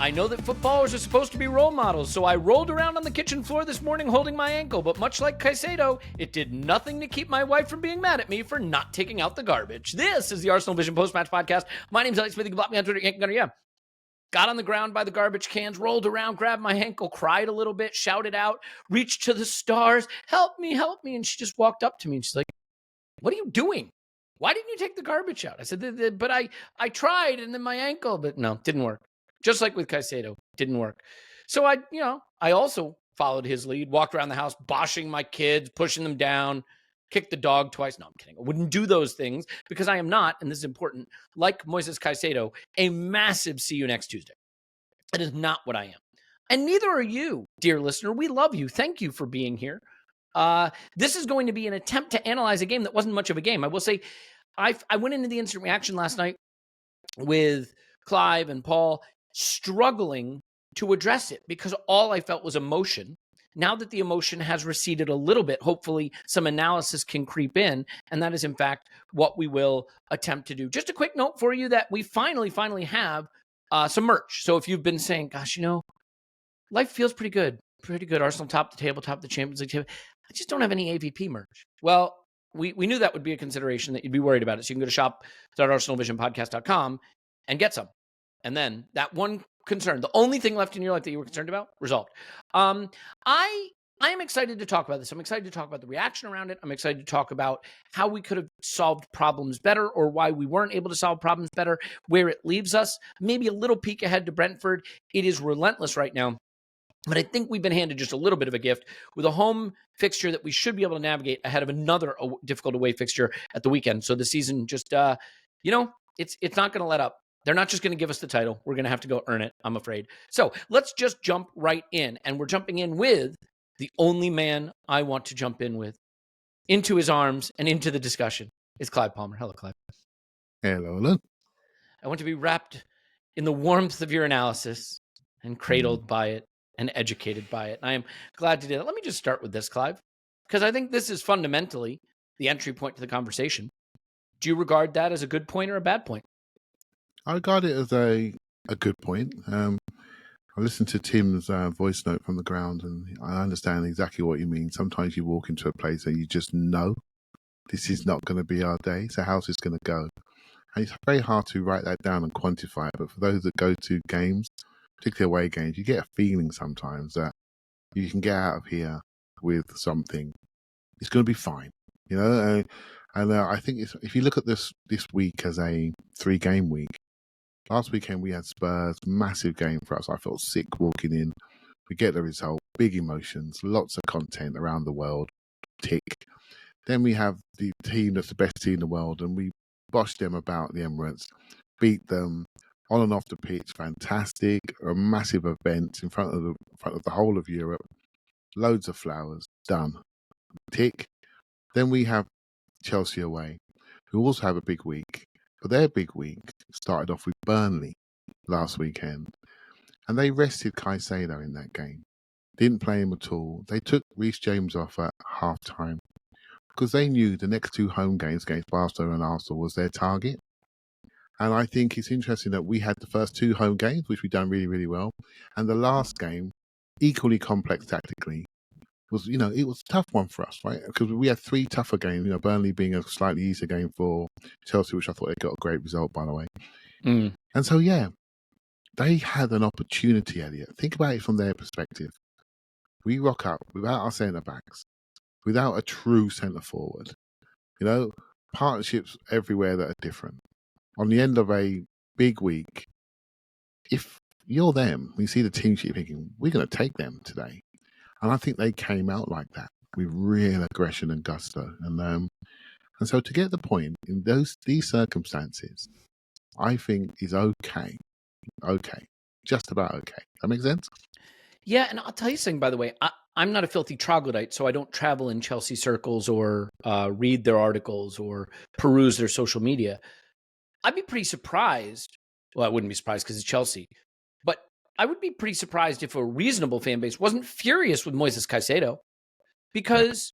I know that footballers are supposed to be role models, so I rolled around on the kitchen floor this morning holding my ankle, but much like Caicedo, it did nothing to keep my wife from being mad at me for not taking out the garbage. This is the ArsenalVision Post-Match Podcast. My name's Elliot Smith. You can block me on Twitter, Yankee Gunner, yeah. Got on the ground by the garbage cans, rolled around, grabbed my ankle, cried a little bit, shouted out, reached to the stars, help me. And she just walked up to me and she's like, what are you doing? Why didn't you take the garbage out? I said, but I tried, and then my ankle, but no, didn't work. Just like with Caicedo, didn't work. So I also followed his lead, walked around the house, boshing my kids, pushing them down, kicked the dog twice. No, I'm kidding. I wouldn't do those things because I am not, and this is important, like Moises Caicedo, a massive see you next Tuesday. That is not what I am. And neither are you, dear listener. We love you. Thank you for being here. This is going to be an attempt to analyze a game that wasn't much of a game. I will say, I went into the instant reaction last night with Clive and Paul, struggling to address it because all I felt was emotion. Now that the emotion has receded a little bit, hopefully some analysis can creep in, and that is in fact what we will attempt to do. Just a quick note for you that we finally have some merch. So if you've been saying, gosh, life feels pretty good. Arsenal top the table, top the Champions League table. I just don't have any AVP merch. Well, we knew that would be a consideration, that you'd be worried about it. So you can go to shop.arsenalvisionpodcast.com and get some. And then that one concern, the only thing left in your life that you were concerned about, resolved. I am excited to talk about this. I'm excited to talk about the reaction around it. I'm excited to talk about how we could have solved problems better, or why we weren't able to solve problems better, where it leaves us. Maybe a little peek ahead to Brentford. It is relentless right now. But I think we've been handed just a little bit of a gift with a home fixture that we should be able to navigate ahead of another difficult away fixture at the weekend. So the season just, it's not going to let up. They're not just going to give us the title. We're going to have to go earn it, I'm afraid. So let's just jump right in. And we're jumping in with the only man I want to jump in with, into his arms and into the discussion, is Clive Palmer. Hello, Clive. Hello. I want to be wrapped in the warmth of your analysis and cradled by it and educated by it. And I am glad to do that. Let me just start with this, Clive, because I think this is fundamentally the entry point to the conversation. Do you regard that as a good point or a bad point? I regard it as a good point. I listened to Tim's voice note from the ground, and I understand exactly what you mean. Sometimes you walk into a place and you just know this is not going to be our day, so how's this going to go? And it's very hard to write that down and quantify it, but for those that go to games, particularly away games, you get a feeling sometimes that you can get out of here with something. It's going to be fine, And I think if you look at this week as a 3-game week, last weekend we had Spurs, massive game for us. I felt sick walking in. We get the result, big emotions, lots of content around the world, tick. Then we have the team that's the best team in the world, and we boshed them about the Emirates, beat them on and off the pitch, fantastic, a massive event in front of the whole of Europe, loads of flowers, done, tick. Then we have Chelsea away, who also have a big week. But their big week started off with Burnley last weekend. And they rested Caicedo in that game. Didn't play him at all. They took Reece James off at half-time because they knew the next 2 home games against Barcelona and Arsenal was their target. And I think it's interesting that we had the first 2 home games, which we've done really, really well. And the last game, equally complex tactically, was, it was a tough one for us, right? Because we had 3 tougher games, Burnley being a slightly easier game for Chelsea, which I thought they got a great result, by the way. And so, they had an opportunity, Elliot. Think about it from their perspective. We rock up without our centre-backs, without a true centre-forward. Partnerships everywhere that are different. On the end of a big week, if you're them, you see the team sheet thinking, we're going to take them today. And I think they came out like that with real aggression and gusto. And so to get the point in these circumstances, I think is okay. Okay. Just about okay. That makes sense? Yeah, and I'll tell you something, by the way. I'm not a filthy troglodyte, so I don't travel in Chelsea circles or read their articles or peruse their social media. I'd be pretty surprised. Well, I wouldn't be surprised because it's Chelsea. But I would be pretty surprised if a reasonable fan base wasn't furious with Moises Caicedo. Because,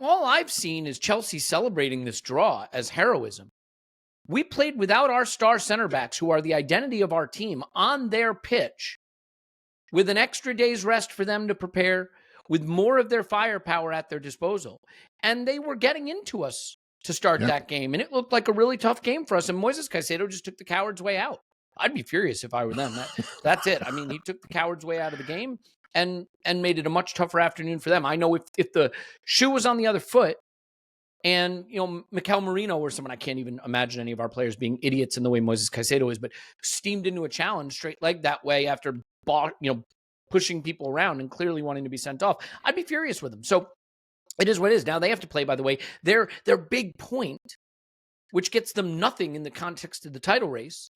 all I've seen is Chelsea celebrating this draw as heroism. We played without our star center backs, who are the identity of our team, on their pitch, with an extra day's rest for them to prepare, with more of their firepower at their disposal. And they were getting into us to start that game. And it looked like a really tough game for us. And Moises Caicedo just took the coward's way out. I'd be furious if I were them. That's it. I mean, he took the coward's way out of the game and made it a much tougher afternoon for them. I know if the shoe was on the other foot, and, Mikel Merino or someone, I can't even imagine any of our players being idiots in the way Moises Caicedo is, but steamed into a challenge straight leg that way after, pushing people around and clearly wanting to be sent off, I'd be furious with them. So it is what it is. Now they have to play, by the way, their big point, which gets them nothing in the context of the title race,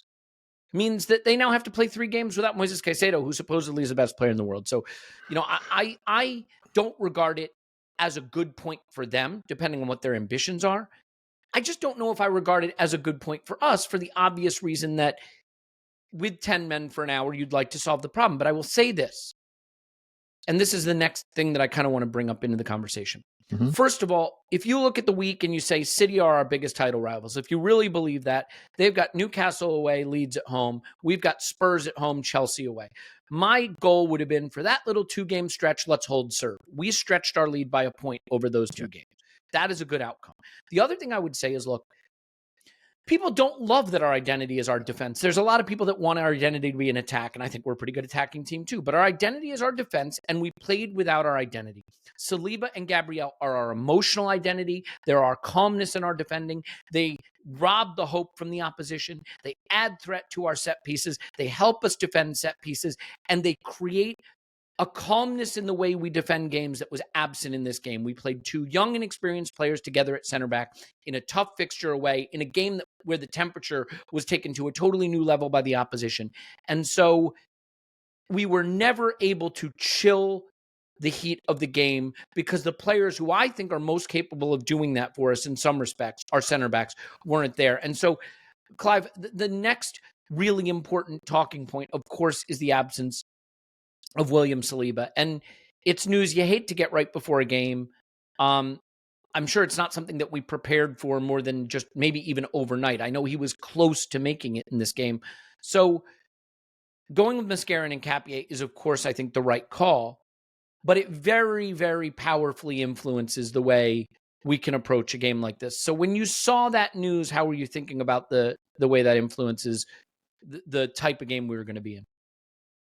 means that they now have to play 3 games without Moises Caicedo, who supposedly is the best player in the world. So, I don't regard it as a good point for them, depending on what their ambitions are. I just don't know if I regard it as a good point for us, for the obvious reason that with 10 men for an hour, you'd like to solve the problem. But I will say this, and this is the next thing that I kind of want to bring up into the conversation. Mm-hmm. First of all, if you look at the week and you say City are our biggest title rivals, if you really believe that, they've got Newcastle away, Leeds at home. We've got Spurs at home, Chelsea away. My goal would have been, for that little 2-game stretch, let's hold serve. We stretched our lead by a point over those 2 games. That is a good outcome. The other thing I would say is, look, people don't love that our identity is our defense. There's a lot of people that want our identity to be an attack, and I think we're a pretty good attacking team too. But our identity is our defense, and we played without our identity. Saliba and Gabriel are our emotional identity. They're our calmness in our defending. They rob the hope from the opposition. They add threat to our set pieces. They help us defend set pieces, and they create a calmness in the way we defend games that was absent in this game. We played 2 young and experienced players together at center back in a tough fixture away, in a game where the temperature was taken to a totally new level by the opposition. And so we were never able to chill the heat of the game, because the players who I think are most capable of doing that for us in some respects, our center backs, weren't there. And so, Clive, the next really important talking point, of course, is the absence of William Saliba. And it's news you hate to get right before a game. I'm sure it's not something that we prepared for more than just maybe even overnight. I know he was close to making it in this game. So going with Mascarin and Capier is, of course, I think the right call, but it very, very powerfully influences the way we can approach a game like this. So when you saw that news, how were you thinking about the way that influences the type of game we were going to be in?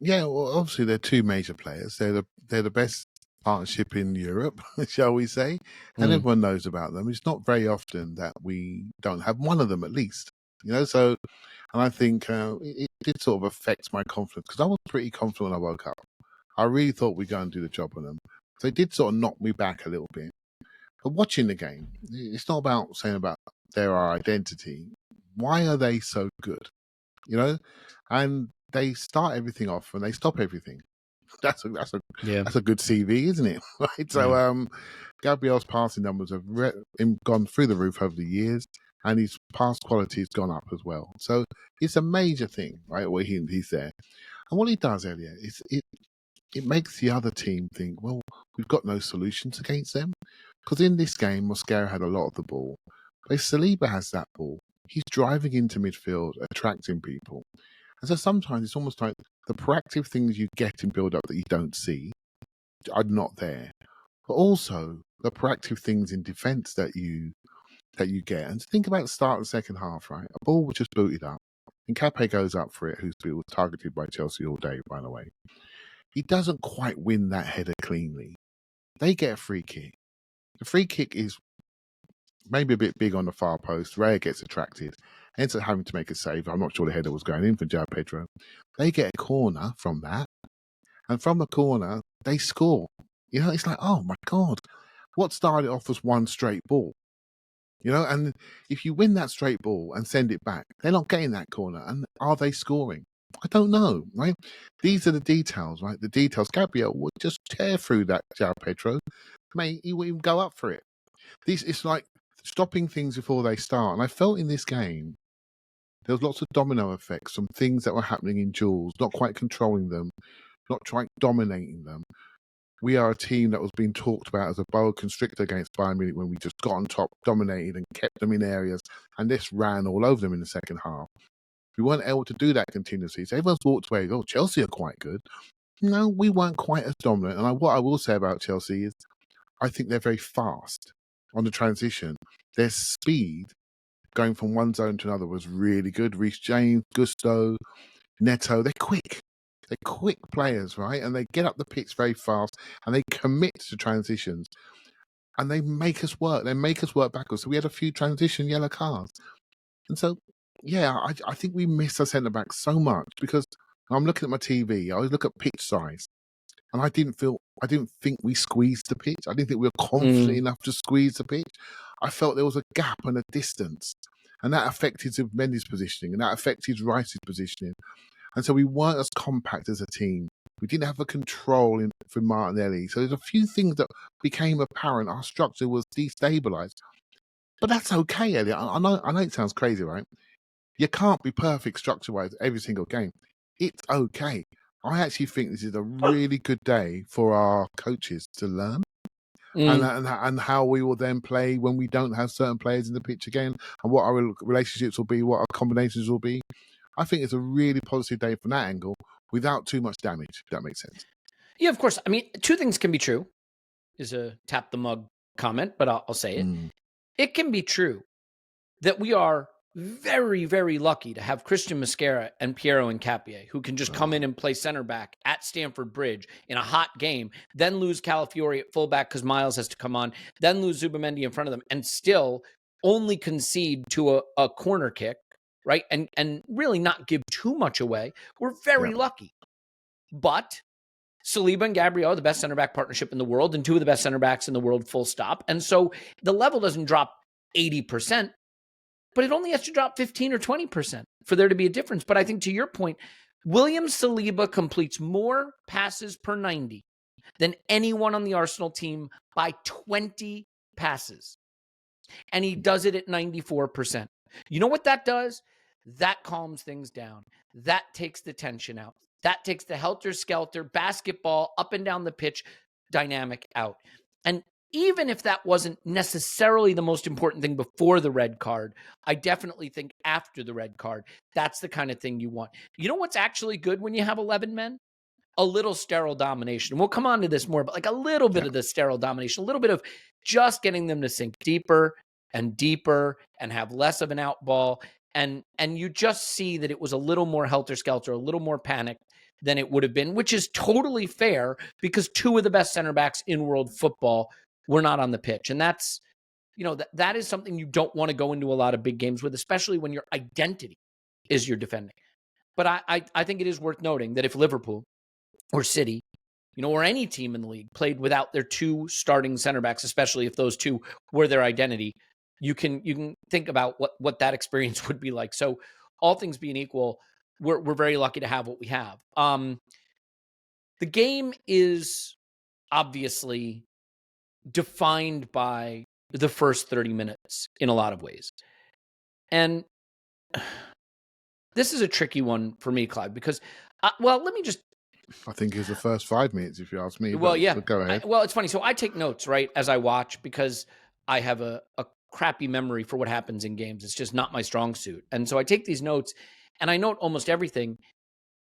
Yeah, well, obviously they're 2 major players. They're the best partnership in Europe, shall we say, and everyone knows about them. It's not very often that we don't have one of them at least, So, and I think it did sort of affect my confidence, because I was pretty confident when I woke up. I really thought we'd go and do the job on them. So it did sort of knock me back a little bit. But watching the game, it's not about saying about their identity. Why are they so good? And they start everything off and they stop everything. That's a good CV, isn't it? Right. So Gabriel's passing numbers have gone through the roof over the years, and his pass quality has gone up as well. So it's a major thing, right? Where he's there, and what he does, Elliot, is it makes the other team think, well, we've got no solutions against them, because in this game, Mosquera had a lot of the ball. But if Saliba has that ball, he's driving into midfield, attracting people. And so sometimes it's almost like the proactive things you get in build-up that you don't see are not there. But also the proactive things in defence that you get. And think about the start of the second half, right? A ball was just booted up, and Cape goes up for it, who's been targeted by Chelsea all day, by the way. He doesn't quite win that header cleanly. They get a free kick. The free kick is maybe a bit big on the far post. Raya gets attracted, ends up having to make a save. I'm not sure the header was going in for João Pedro. They get a corner from that, and from the corner, they score. It's like, oh my God, what started off as one straight ball? And if you win that straight ball and send it back, they're not getting that corner. And are they scoring? I don't know, right? These are the details, right? The details. Gabriel would just tear through that João Pedro. Mate, he wouldn't even go up for it. It's like stopping things before they start. And I felt in this game, there was lots of domino effects, some things that were happening in duels, not quite controlling them, not quite dominating them. we are a team that was being talked about as a boa constrictor against Bayern Munich when we just got on top, dominated and kept them in areas, and this ran all over them in the second half. We weren't able to do that continuously. So everyone's walked away, oh, Chelsea are quite good. No, we weren't quite as dominant. And what I will say about Chelsea is I think they're very fast on the transition. Their speed going from one zone to another was really good. Reece James, Gusto, Neto, they're quick. They're quick players, right? And they get up the pitch very fast and they commit to transitions. And they make us work. They make us work backwards. So we had a few transition yellow cards. And so, yeah, I think we miss our centre-back so much because I'm looking at my TV. I always look at pitch size. And I didn't think we squeezed the pitch. I didn't think we were confident enough to squeeze the pitch. I felt there was a gap and a distance. And that affected Mendy's positioning and that affected Rice's positioning. And so we weren't as compact as a team. We didn't have the control for Martinelli. So there's a few things that became apparent. Our structure was destabilised. But that's okay, Elliot. I know it sounds crazy, right? You can't be perfect structure-wise every single game. It's okay. I actually think this is a really good day for our coaches to learn and how we will then play when we don't have certain players in the pitch again and what our relationships will be, what our combinations will be. I think it's a really positive day from that angle without too much damage, if that makes sense. Yeah, of course. I mean, two things can be true, is a tap the mug comment, but I'll say it. It can be true that we are very, very lucky to have Christian Mosquera and Piero Hincapié, who can just come in and play center back at Stamford Bridge in a hot game, then lose Calafiori at fullback because Myles has to come on, then lose Zubimendi in front of them, and still only concede to a corner kick, right? And really not give too much away. We're very lucky. But Saliba and Gabriel are the best center back partnership in the world and two of the best center backs in the world, full stop. And so the level doesn't drop 80%. But it only has to drop 15 or 20% for there to be a difference. But I think to your point, William Saliba completes more passes per 90 than anyone on the Arsenal team by 20 passes. And he does it at 94%. You know what that does? That calms things down. That takes the tension out. That takes the helter-skelter, basketball, up and down the pitch dynamic out. And even if that wasn't necessarily the most important thing before the red card, I definitely think after the red card, that's the kind of thing you want. You know what's actually good when you have 11 men? A little sterile domination. We'll come on to this more, but like a little bit of the sterile domination, a little bit of just getting them to sink deeper and deeper and have less of an out ball. And you just see that it was a little more helter-skelter, a little more panic than it would have been, which is totally fair because two of the best center backs in world football were not on the pitch. And that's, that is something you don't want to go into a lot of big games with, especially when your identity is your defending. But I think it is worth noting that if Liverpool or City, or any team in the league played without their two starting center backs, especially if those two were their identity, you can think about what that experience would be like. So all things being equal, we're very lucky to have what we have. The game is obviously defined by the first 30 minutes in a lot of ways. And this is a tricky one for me, Clive, because, let me just... I think it's the first 5 minutes, if you ask me. Well, yeah. So go ahead. It's funny. So I take notes, right, as I watch, because I have a crappy memory for what happens in games. It's just not my strong suit. And so I take these notes, and I note almost everything.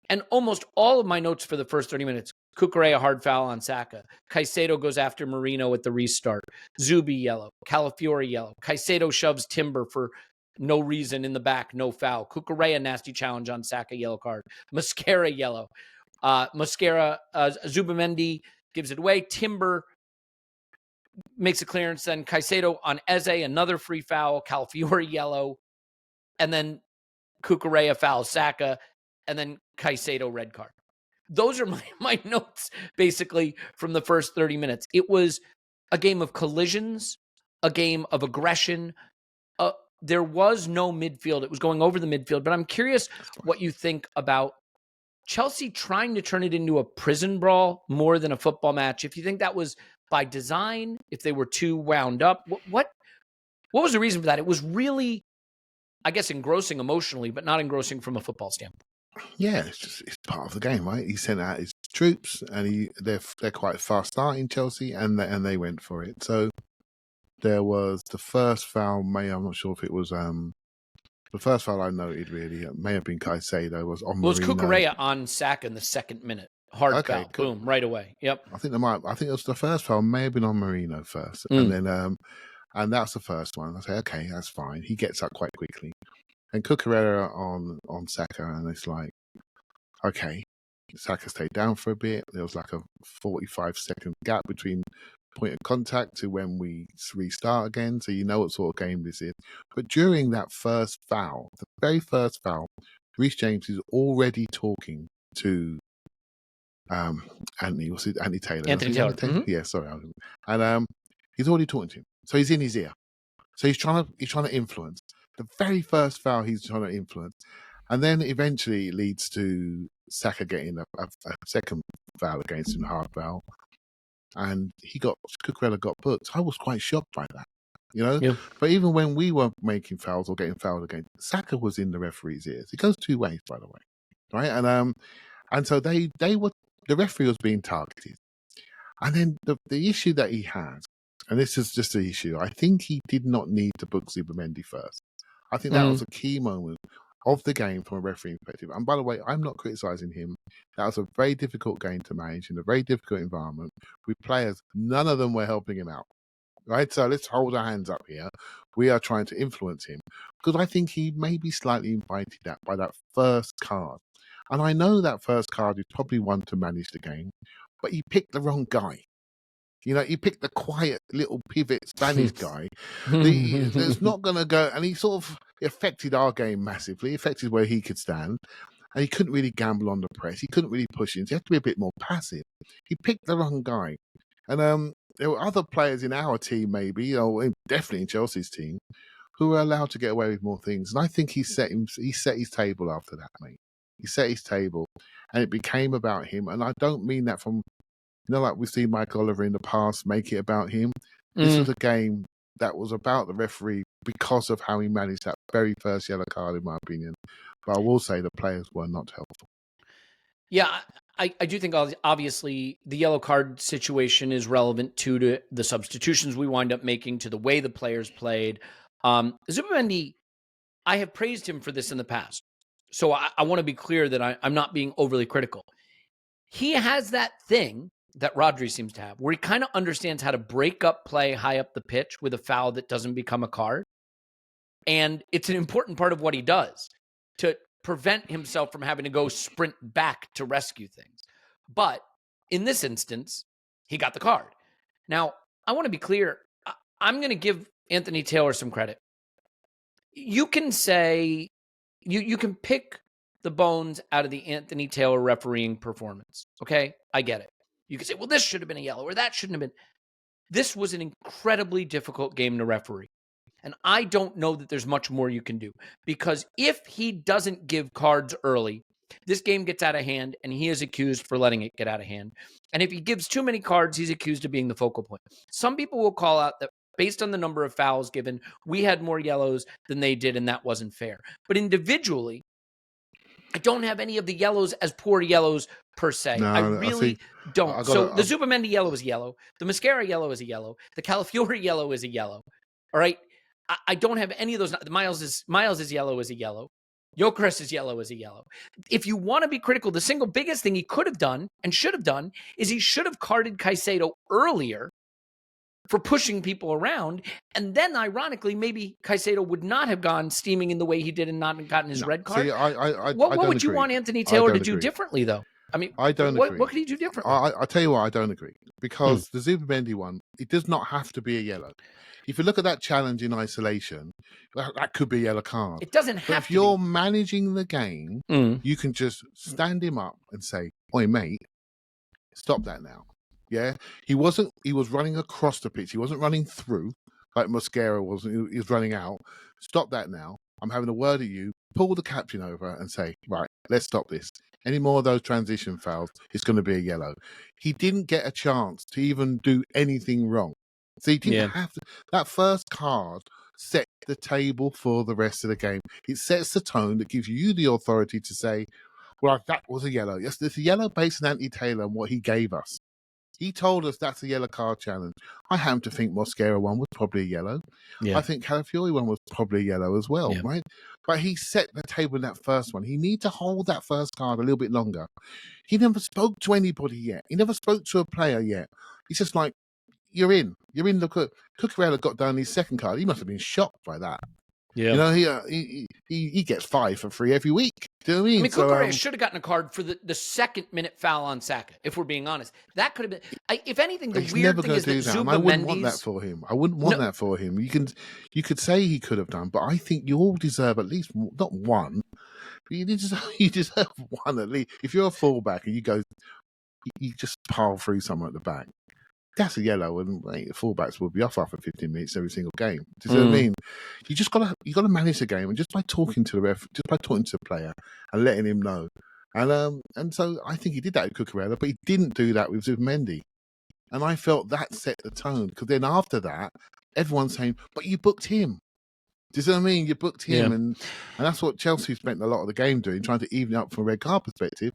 And almost all of my notes for the first 30 minutes, Cucurella hard foul on Saka. Caicedo goes after Marino at the restart. Zubi yellow. Calafiori yellow. Caicedo shoves Timber for no reason in the back, no foul. Cucurella nasty challenge on Saka, yellow card. Mosquera yellow. Zubimendi gives it away. Timber makes a clearance. Then Caicedo on Eze, another free foul. Calafiori yellow. And then Cucurella fouls Saka. And then Caicedo red card. Those are my notes, basically, from the first 30 minutes. It was a game of collisions, a game of aggression. There was no midfield. It was going over the midfield. But I'm curious what you think about Chelsea trying to turn it into a prison brawl more than a football match. If you think that was by design, if they were too wound up, what was the reason for that? It was really, I guess, engrossing emotionally, but not engrossing from a football standpoint. Yeah, it's part of the game, right? He sent out his troops, and they're quite fast starting Chelsea, and they went for it. So there was the first foul. I'm not sure if it was the first foul I noted. Really, it may have been Caicedo. Was on Well, it was Marino. Cucurella on Saka in the second minute. Hard foul. Cool. Boom, right away. Yep. I think it was the first foul. May have been on Marino first, and then and that's the first one. I say, okay, that's fine. He gets up quite quickly, and Cucurella on Saka, and it's like, okay, Saka stayed down for a bit. There was like a 45-second gap between point of contact to when we restart again, so you know what sort of game this is. But during that first foul, the very first foul, Reece James is already talking to Anthony Taylor. Anthony Taylor. Mm-hmm. Yeah, sorry. And he's already talking to him. So he's in his ear. So he's trying to influence. The very first foul he's trying to influence. And then eventually it leads to Saka getting a second foul against him, hard foul. And Cucurella got booked. I was quite shocked by that. You know? Yeah. But even when we were making fouls or getting fouled again, Saka was in the referee's ears. It goes two ways, by the way. Right? And so they were, the referee was being targeted. And then the issue that he had, and this is just the issue, I think he did not need to book Zubimendi first. I think that was a key moment of the game from a refereeing perspective. And by the way, I'm not criticising him. That was a very difficult game to manage in a very difficult environment with players. None of them were helping him out. Right? So let's hold our hands up here. We are trying to influence him. Because I think he may be slightly invited that by that first card. And I know that first card is probably one to manage the game, but he picked the wrong guy. You know, he picked the quiet little pivot Spanish guy. That's not going to go, and he sort of affected our game massively, affected where he could stand. And he couldn't really gamble on the press. He couldn't really push in. So he had to be a bit more passive. He picked the wrong guy. And there were other players in our team, maybe, definitely in Chelsea's team, who were allowed to get away with more things. And I think he set his table after that, mate. He set his table, and it became about him. And I don't mean that from, like we've seen Mike Oliver in the past make it about him. This was a game that was about the referee because of how he managed that very first yellow card, in my opinion. But I will say the players were not helpful. Yeah, I do think obviously the yellow card situation is relevant to the substitutions we wind up making, to the way the players played. Zubimendi, I have praised him for this in the past. So I want to be clear that I'm not being overly critical. He has that thing that Rodri seems to have, where he kind of understands how to break up play high up the pitch with a foul that doesn't become a card. And it's an important part of what he does to prevent himself from having to go sprint back to rescue things. But in this instance, he got the card. Now, I want to be clear. I'm going to give Anthony Taylor some credit. You can say, you can pick the bones out of the Anthony Taylor refereeing performance. Okay? I get it. You can say, well, this should have been a yellow or that shouldn't have been. This was an incredibly difficult game to referee. And I don't know that there's much more you can do. Because if he doesn't give cards early, this game gets out of hand and he is accused for letting it get out of hand. And if he gives too many cards, he's accused of being the focal point. Some people will call out that based on the number of fouls given, we had more yellows than they did and that wasn't fair. But individually, I don't have any of the yellows as poor yellows per se. No, I really don't. The Zubimendi yellow is yellow. The Mascara yellow is a yellow. The Calafiori yellow is a yellow. All right? I don't have any of those. Myles is yellow as a yellow. Gyökeres is yellow as a yellow. If you want to be critical, the single biggest thing he could have done and should have done is he should have carded Caicedo earlier for pushing people around. And then, ironically, maybe Caicedo would not have gone steaming in the way he did and not gotten his red card. See, what would you want Anthony Taylor to do differently, though? I mean, I don't agree. What could he do differently? I tell you what, I don't agree. Because the Zubimendi one, it does not have to be a yellow. If you look at that challenge in isolation, that could be a yellow card. It doesn't have to be. If you're managing the game, you can just stand him up and say, oi, mate, stop that now. Yeah? He was running across the pitch. He wasn't running through like Mascara was. He was running out. Stop that now. I'm having a word at you. Pull the captain over and say, right, let's stop this. Any more of those transition fouls, it's going to be a yellow. He didn't get a chance to even do anything wrong. So he didn't have to. That first card set the table for the rest of the game. It sets the tone that gives you the authority to say, well, that was a yellow. Yes, there's a yellow based on Anthony Taylor and what he gave us. He told us that's a yellow card challenge. I happen to think Mosquera one was probably a yellow. Yeah. I think Calafiori one was probably a yellow as well, Yeah. right? But he set the table in that first one. He need to hold that first card a little bit longer. He never spoke to anybody yet. He never spoke to a player yet. He's just like, you're in. You're in. Look at Cucurella got down his second card. He must have been shocked by that. Yeah. You know, he gets 5 for free every week. Do you know what I mean? Cucurella should have gotten a card for the second minute foul on Saka, if we're being honest. That could have been, if anything, the weird thing is that Zuba I wouldn't want Mendy's... that for him. I wouldn't want that for him. You could say he could have done, but I think you all deserve at least, not one, but you deserve one at least. If you're a fullback and you just pile through someone at the back, that's a yellow, and fullbacks will be off after 15 minutes every single game. Do you know what I mean? You gotta manage the game, and just by talking to the ref, just by talking to the player and letting him know. And so I think he did that with Cucurella, but he didn't do that with Zubimendi. And I felt that set the tone, because then after that, everyone's saying, "But you booked him." Do you know what I mean? You booked him, and that's what Chelsea spent a lot of the game doing, trying to even it up from a red card perspective,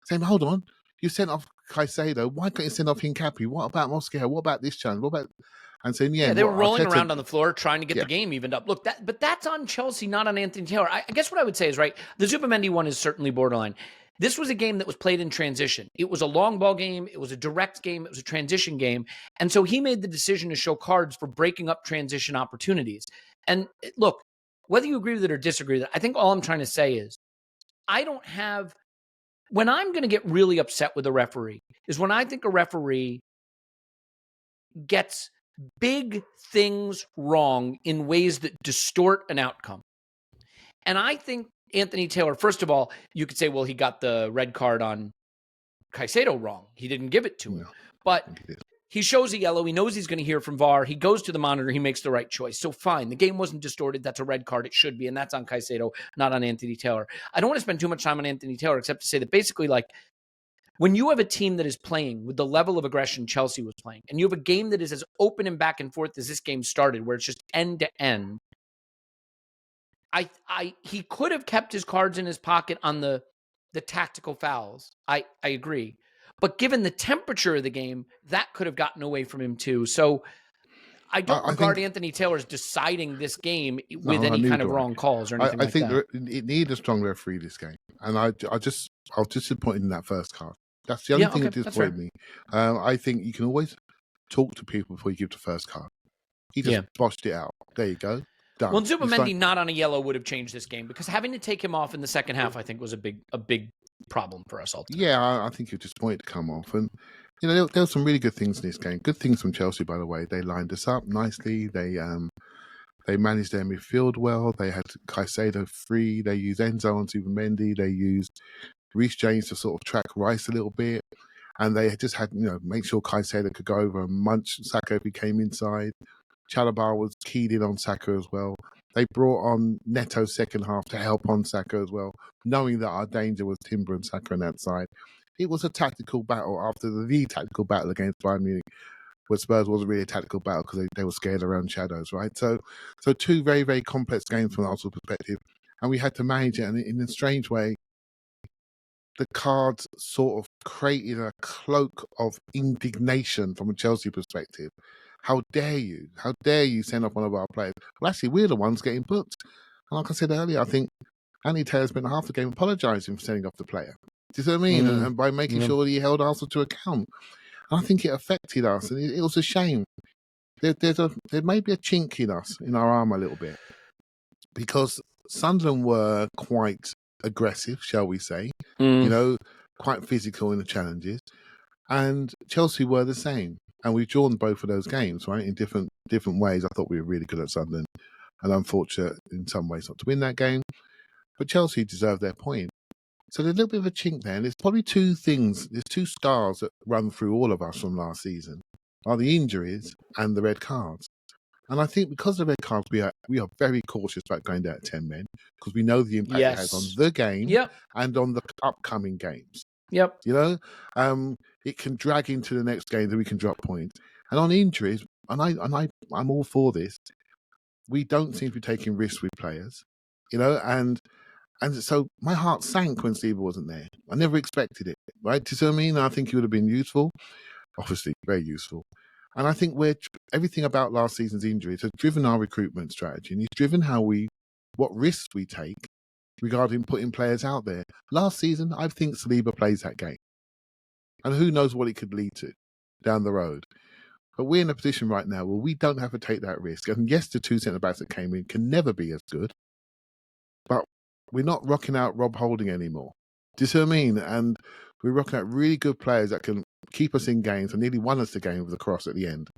saying, "Hold on, you sent off Caicedo. Why can't you send off Hincapi? What about Mosquera? What about this challenge? What about?" And saying, they were rolling around on the floor trying to get the game evened up. Look, but that's on Chelsea, not on Anthony Taylor. I guess what I would say is, right, the Zubimendi one is certainly borderline. This was a game that was played in transition. It was a long ball game. It was a direct game. It was a transition game. And so he made the decision to show cards for breaking up transition opportunities. And look, whether you agree with it or disagree with it, I think all I'm trying to say is when I'm going to get really upset with a referee is when I think a referee gets big things wrong in ways that distort an outcome. And I think Anthony Taylor, first of all, you could say, well, he got the red card on Caicedo wrong. He didn't give it to him. But he shows a yellow. He knows he's going to hear from VAR. He goes to the monitor. He makes the right choice. So fine. The game wasn't distorted. That's a red card. It should be. And that's on Caicedo, not on Anthony Taylor. I don't want to spend too much time on Anthony Taylor, except to say that basically, like, when you have a team that is playing with the level of aggression Chelsea was playing, and you have a game that is as open and back and forth as this game started, where it's just end to end, he could have kept his cards in his pocket on the tactical fouls. I agree. But given the temperature of the game, that could have gotten away from him too. So I don't regard Anthony Taylor as deciding this game with any kind of wrong calls or anything like that. I think it needed a strong referee this game. And I was disappointed in that first card. That's the only thing that disappointed me. I think you can always talk to people before you give the first card. He just boshed it out. There you go. Done. Well, Zubimendi not on a yellow would have changed this game, because having to take him off in the second half, I think, was a big problem for us ultimately. Yeah, I think he was disappointed to come off. And, you know, there were some really good things in this game. Good things from Chelsea, by the way. They lined us up nicely. They managed their midfield well. They had Caicedo free. They used Enzo on Zubimendi. They used Reece James to sort of track Rice a little bit. And they just had, make sure Caicedo could go over and munch Saka if he came inside. Chalobah was keyed in on Saka as well. They brought on Neto second half to help on Saka as well, knowing that our danger was Timber and Saka on that side. It was a tactical battle after the tactical battle against Bayern Munich, where Spurs wasn't really a tactical battle because they were scared around shadows, right? So two very, very complex games from an Arsenal perspective, and we had to manage it. And in a strange way, the cards sort of created a cloak of indignation from a Chelsea perspective. How dare you? How dare you send off one of our players? Well, actually, we're the ones getting booked. And like I said earlier, I think Anthony Taylor spent half the game apologising for sending off the player. Do you see what I mean? And by making sure that he held Arsenal to account. And I think it affected us, and it was a shame. There may be a chink in us, in our armour a little bit, because Sunderland were quite aggressive, shall we say, quite physical in the challenges, and Chelsea were the same. And we've drawn both of those games, right, in different ways. I thought we were really good at Sunderland, and unfortunate in some ways not to win that game. But Chelsea deserved their point. So there's a little bit of a chink there, and there's probably two things. There's two scars that run through all of us from last season, are the injuries and the red cards. And I think because of the red cards, we are very cautious about going down to 10 men, because we know the impact it has on the game and on the upcoming games. Yep. It can drag into the next game that we can drop points. And on injuries, I'm all for this. We don't seem to be taking risks with players, and And so my heart sank when Saliba wasn't there. I never expected it, right? Do you see what I mean? I think he would have been useful, obviously very useful. And I think everything about last season's injuries has driven our recruitment strategy, and it's driven what risks we take regarding putting players out there. Last season, I think Saliba plays that game. And who knows what it could lead to down the road. But we're in a position right now where we don't have to take that risk. And yes, the two centre-backs that came in can never be as good. But we're not rocking out Rob Holding anymore. Do you see what I mean? And we're rocking out really good players that can keep us in games and nearly won us the game with a cross at the end.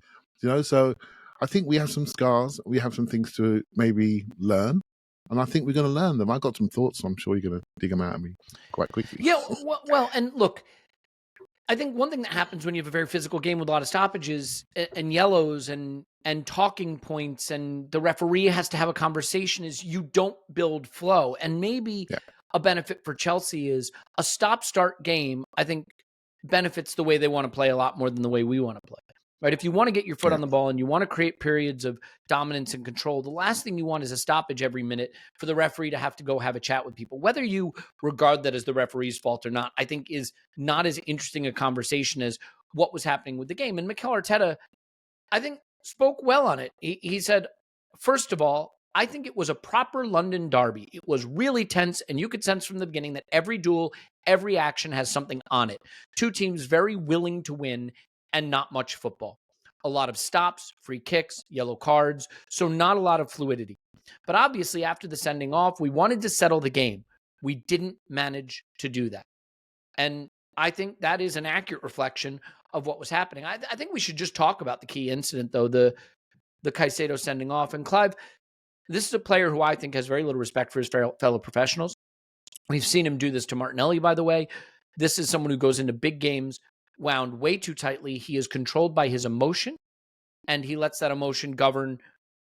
So I think we have some scars. We have some things to maybe learn. And I think we're going to learn them. I got some thoughts, so I'm sure you're going to dig them out of me quite quickly. Yeah, well, and look, I think one thing that happens when you have a very physical game with a lot of stoppages and yellows and talking points, and the referee has to have a conversation, is you don't build flow. And maybe a benefit for Chelsea is a stop-start game, I think, benefits the way they want to play a lot more than the way we want to play. Right? If you want to get your foot on the ball and you want to create periods of dominance and control, the last thing you want is a stoppage every minute for the referee to have to go have a chat with people. Whether you regard that as the referee's fault or not, I think is not as interesting a conversation as what was happening with the game. And Mikel Arteta, I think, spoke well on it. He said, first of all, I think it was a proper London derby. It was really tense, and you could sense from the beginning that every duel, every action has something on it. Two teams very willing to win, and not much football. A lot of stops, free kicks, yellow cards, so not a lot of fluidity. But obviously, after the sending off, we wanted to settle the game. We didn't manage to do that. And I think that is an accurate reflection of what was happening. I think we should just talk about the key incident, though, the Caicedo sending off. And Clive, this is a player who I think has very little respect for his fellow professionals. We've seen him do this to Martinelli, by the way. This is someone who goes into big games wound way too tightly. He is controlled by his emotion, and he lets that emotion govern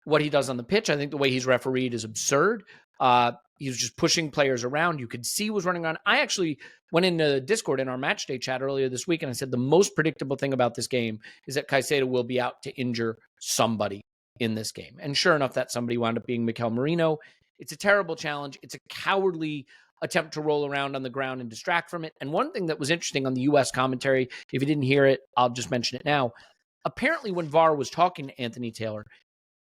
what he does on the pitch. I think the way he's refereed is absurd. He was just pushing players around. You could see he was running around. I actually went into Discord in our match day chat earlier this week, and I said the most predictable thing about this game is that Caicedo will be out to injure somebody in this game. And sure enough, that somebody wound up being Mikel Merino. It's a terrible challenge. It's a cowardly attempt to roll around on the ground and distract from it. And one thing that was interesting on the U.S. commentary, if you didn't hear it, I'll just mention it now. Apparently, when VAR was talking to Anthony Taylor,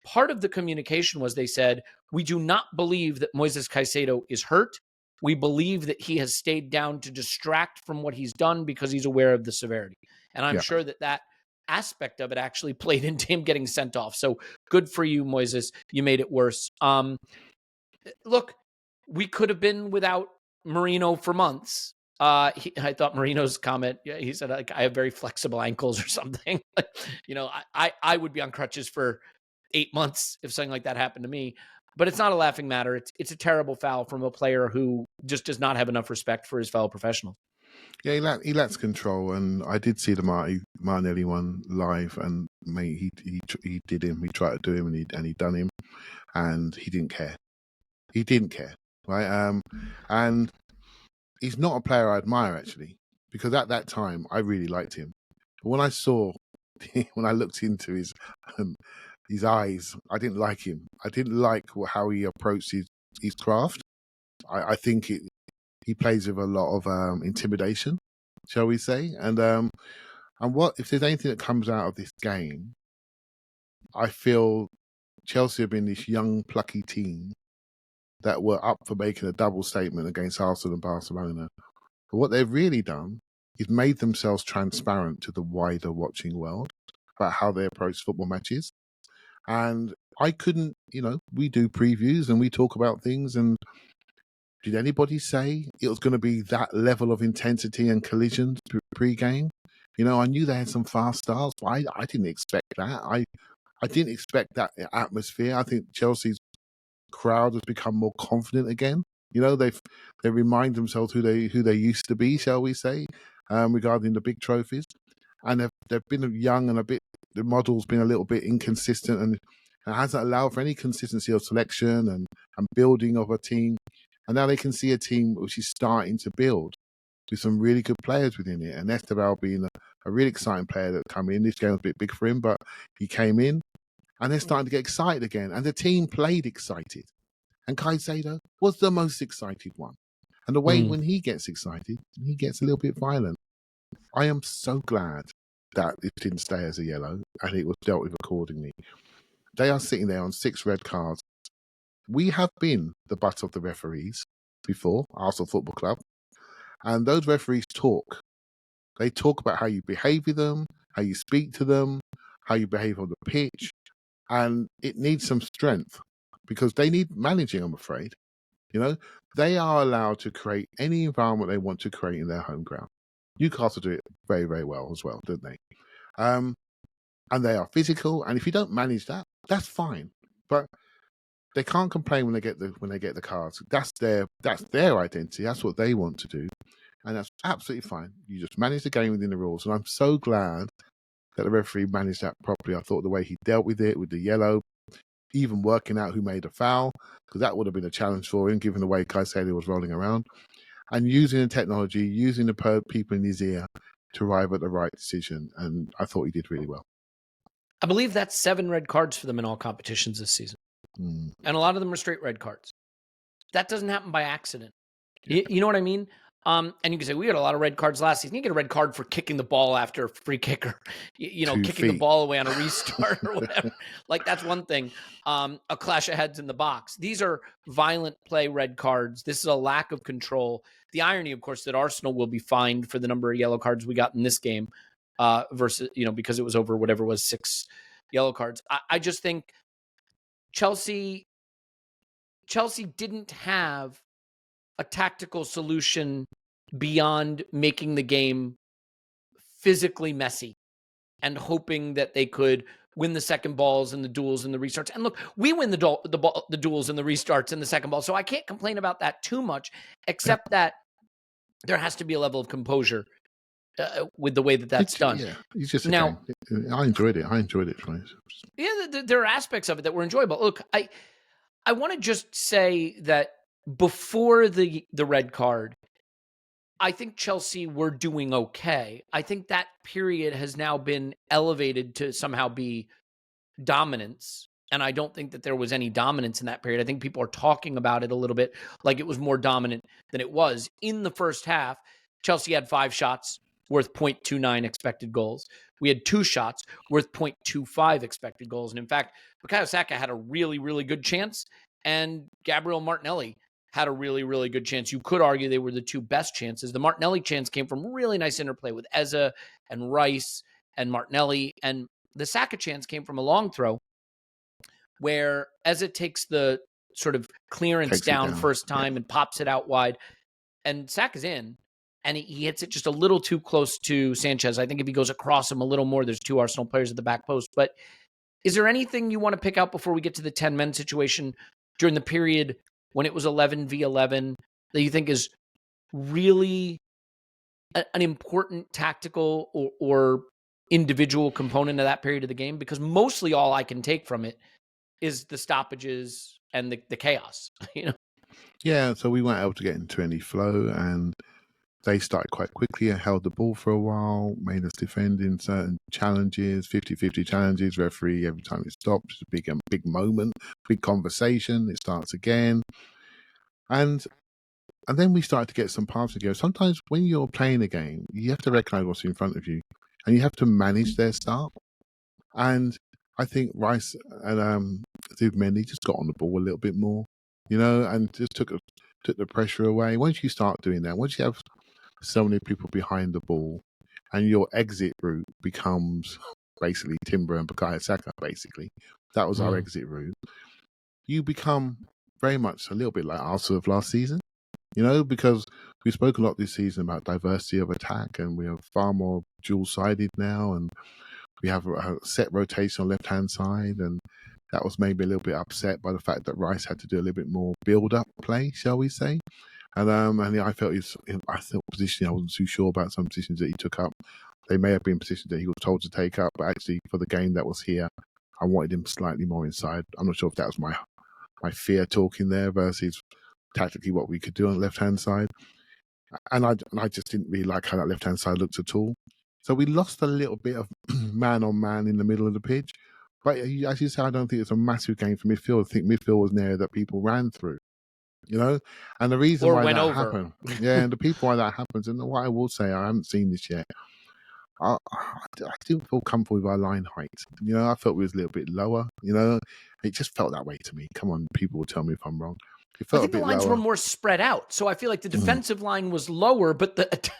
part of the communication was they said, we do not believe that Moises Caicedo is hurt. We believe that he has stayed down to distract from what he's done because he's aware of the severity. And I'm sure that aspect of it actually played into him getting sent off. So good for you, Moises. You made it worse. Look, we could have been without Marino for months. I thought Marino's comment, he said, like, I have very flexible ankles or something. I would be on crutches for 8 months if something like that happened to me. But it's not a laughing matter. It's a terrible foul from a player who just does not have enough respect for his fellow professionals. Yeah, he lacks control, and I did see the Martinelli one live, and mate, he did him. He tried to do him, and he done him, and he didn't care. He didn't care, right? And he's not a player I admire, actually, because at that time I really liked him. But when I looked into his eyes, I didn't like him. I didn't like how he approached his craft. I think he plays with a lot of intimidation, shall we say? And what if there's anything that comes out of this game? I feel Chelsea have been this young, plucky team that were up for making a double statement against Arsenal and Barcelona. But what they've really done is made themselves transparent to the wider watching world about how they approach football matches. And I couldn't, we do previews and we talk about things, and did anybody say it was going to be that level of intensity and collisions pre-game? I knew they had some fast starts, but I didn't expect that. I didn't expect that atmosphere. I think Chelsea's crowd has become more confident again. They remind themselves who they used to be, shall we say, regarding the big trophies. And they've been young and the model's been a little bit inconsistent, and it hasn't allowed for any consistency of selection and building of a team. And now they can see a team which is starting to build with some really good players within it. And Esteval being a really exciting player that come in. This game was a bit big for him, but he came in and they're starting to get excited again. And the team played excited. And Caicedo was the most excited one. And the way when he gets excited, he gets a little bit violent. I am so glad that it didn't stay as a yellow and it was dealt with accordingly. They are sitting there on 6 red cards. We have been the butt of the referees before, Arsenal Football Club, and those referees talk. They talk about how you behave with them, how you speak to them, how you behave on the pitch, and it needs some strength because they need managing, I'm afraid. You know, they are allowed to create any environment they want to create in their home ground. Newcastle do it very, very well as well, don't they? And they are physical, and if you don't manage that, that's fine. But they can't complain when they get the cards. That's their identity. That's what they want to do, and that's absolutely fine. You just manage the game within the rules, and I'm so glad that the referee managed that properly. I thought the way he dealt with it, with the yellow, even working out who made a foul, because that would have been a challenge for him, given the way Caicedo was rolling around, and using the technology, using the people in his ear to arrive at the right decision. And I thought he did really well. I believe that's 7 red cards for them in all competitions this season. And a lot of them are straight red cards. That doesn't happen by accident. You know what I mean? And you can say, we got a lot of red cards last season. You get a red card for kicking the ball after a free kick or, kicking the ball away on a restart or whatever. Like, that's one thing. A clash of heads in the box. These are violent play red cards. This is a lack of control. The irony, of course, that Arsenal will be fined for the number of yellow cards we got in this game versus, because it was over whatever was 6 yellow cards. I just think Chelsea didn't have a tactical solution beyond making the game physically messy and hoping that they could win the second balls and the duels and the restarts. And look, we win the duels and the restarts and the second ball, so I can't complain about that too much, except that there has to be a level of composure with the way that's done. Yeah, it's just now. I enjoyed it. Yeah, there are aspects of it that were enjoyable. Look, I want to just say that before the red card, I think Chelsea were doing okay. I think that period has now been elevated to somehow be dominance. And I don't think that there was any dominance in that period. I think people are talking about it a little bit like it was more dominant than it was. In the first half, Chelsea had 5 shots worth 0.29 expected goals. We had 2 shots worth 0.25 expected goals. And in fact, Bukayo Saka had a really, really good chance, and Gabriel Martinelli had a really, really good chance. You could argue they were the 2 best chances. The Martinelli chance came from really nice interplay with Eze and Rice and Martinelli, and the Saka chance came from a long throw where Eze takes the sort of clearance down first time and pops it out wide, and Saka's in. And he hits it just a little too close to Sanchez. I think if he goes across him a little more, there's 2 Arsenal players at the back post. But is there anything you want to pick out before we get to the 10-men situation during the period when it was 11v11 that you think is really an important tactical or individual component of that period of the game? Because mostly all I can take from it is the stoppages and the chaos. Yeah, so we weren't able to get into any flow, and they started quite quickly and held the ball for a while, made us defend in certain challenges, 50-50 challenges. Referee, every time it stops, it's a big moment, big conversation. It starts again. And then we started to get some paths to go. Sometimes when you're playing a game, you have to recognize what's in front of you, and you have to manage their start. And I think Rice and Mendy just got on the ball a little bit more, and just took the pressure away. Once you start doing that, once you have so many people behind the ball, and your exit route becomes basically Timber and Bukayo Saka, basically. That was our exit route. You become very much a little bit like Arsenal of last season, because we spoke a lot this season about diversity of attack, and we are far more dual-sided now, and we have a set rotation on left-hand side, and that was maybe a little bit upset by the fact that Rice had to do a little bit more build-up play, shall we say. And I felt positioning, I wasn't too sure about some positions that he took up. They may have been positions that he was told to take up, but actually for the game that was here, I wanted him slightly more inside. I'm not sure if that was my fear talking there versus tactically what we could do on the left-hand side. And I just didn't really like how that left-hand side looked at all. So we lost a little bit of man-on-man in the middle of the pitch. But as you say, I don't think it's a massive game for midfield. I think midfield was an area that people ran through, and the reason Or why went that over. happened, and the people why that happens, and what I will say, I haven't seen this yet. I didn't feel comfortable with our line height. I felt we was a little bit lower. It just felt that way to me. Come on, people will tell me if I'm wrong. It I felt think a the bit lines lower. were more spread out. So I feel like the defensive line was lower, but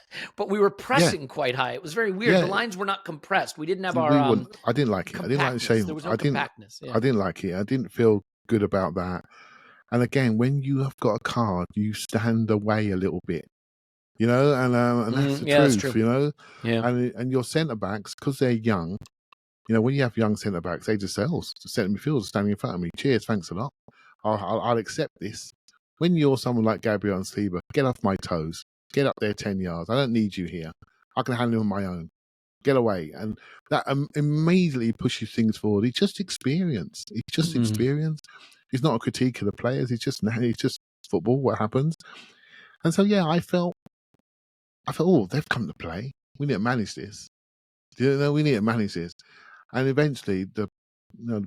we were pressing quite high. It was very weird. Yeah. The lines were not compressed. We didn't have We our wouldn't. I didn't like it. I didn't like the compactness. shape. There was no I didn't. compactness. Yeah. I didn't like it. I didn't feel good about that. And again, when you have got a card, you stand away a little bit. And that's the that's truth. true. Yeah. And your centre backs, because they're young. When you have young centre backs, they just say, "Oh, the centre midfielders standing in front of me. Cheers, thanks a lot. I'll accept this." When you're someone like Gabriel and Saliba, get off my toes. Get up there 10 yards. I don't need you here. I can handle it on my own. Get away. And that immediately pushes things forward. It's just experience. Experience. It's not a critique of the players. It's just football, what happens. And so, I felt, oh, they've come to play. We need to manage this. We need to manage this. And eventually, the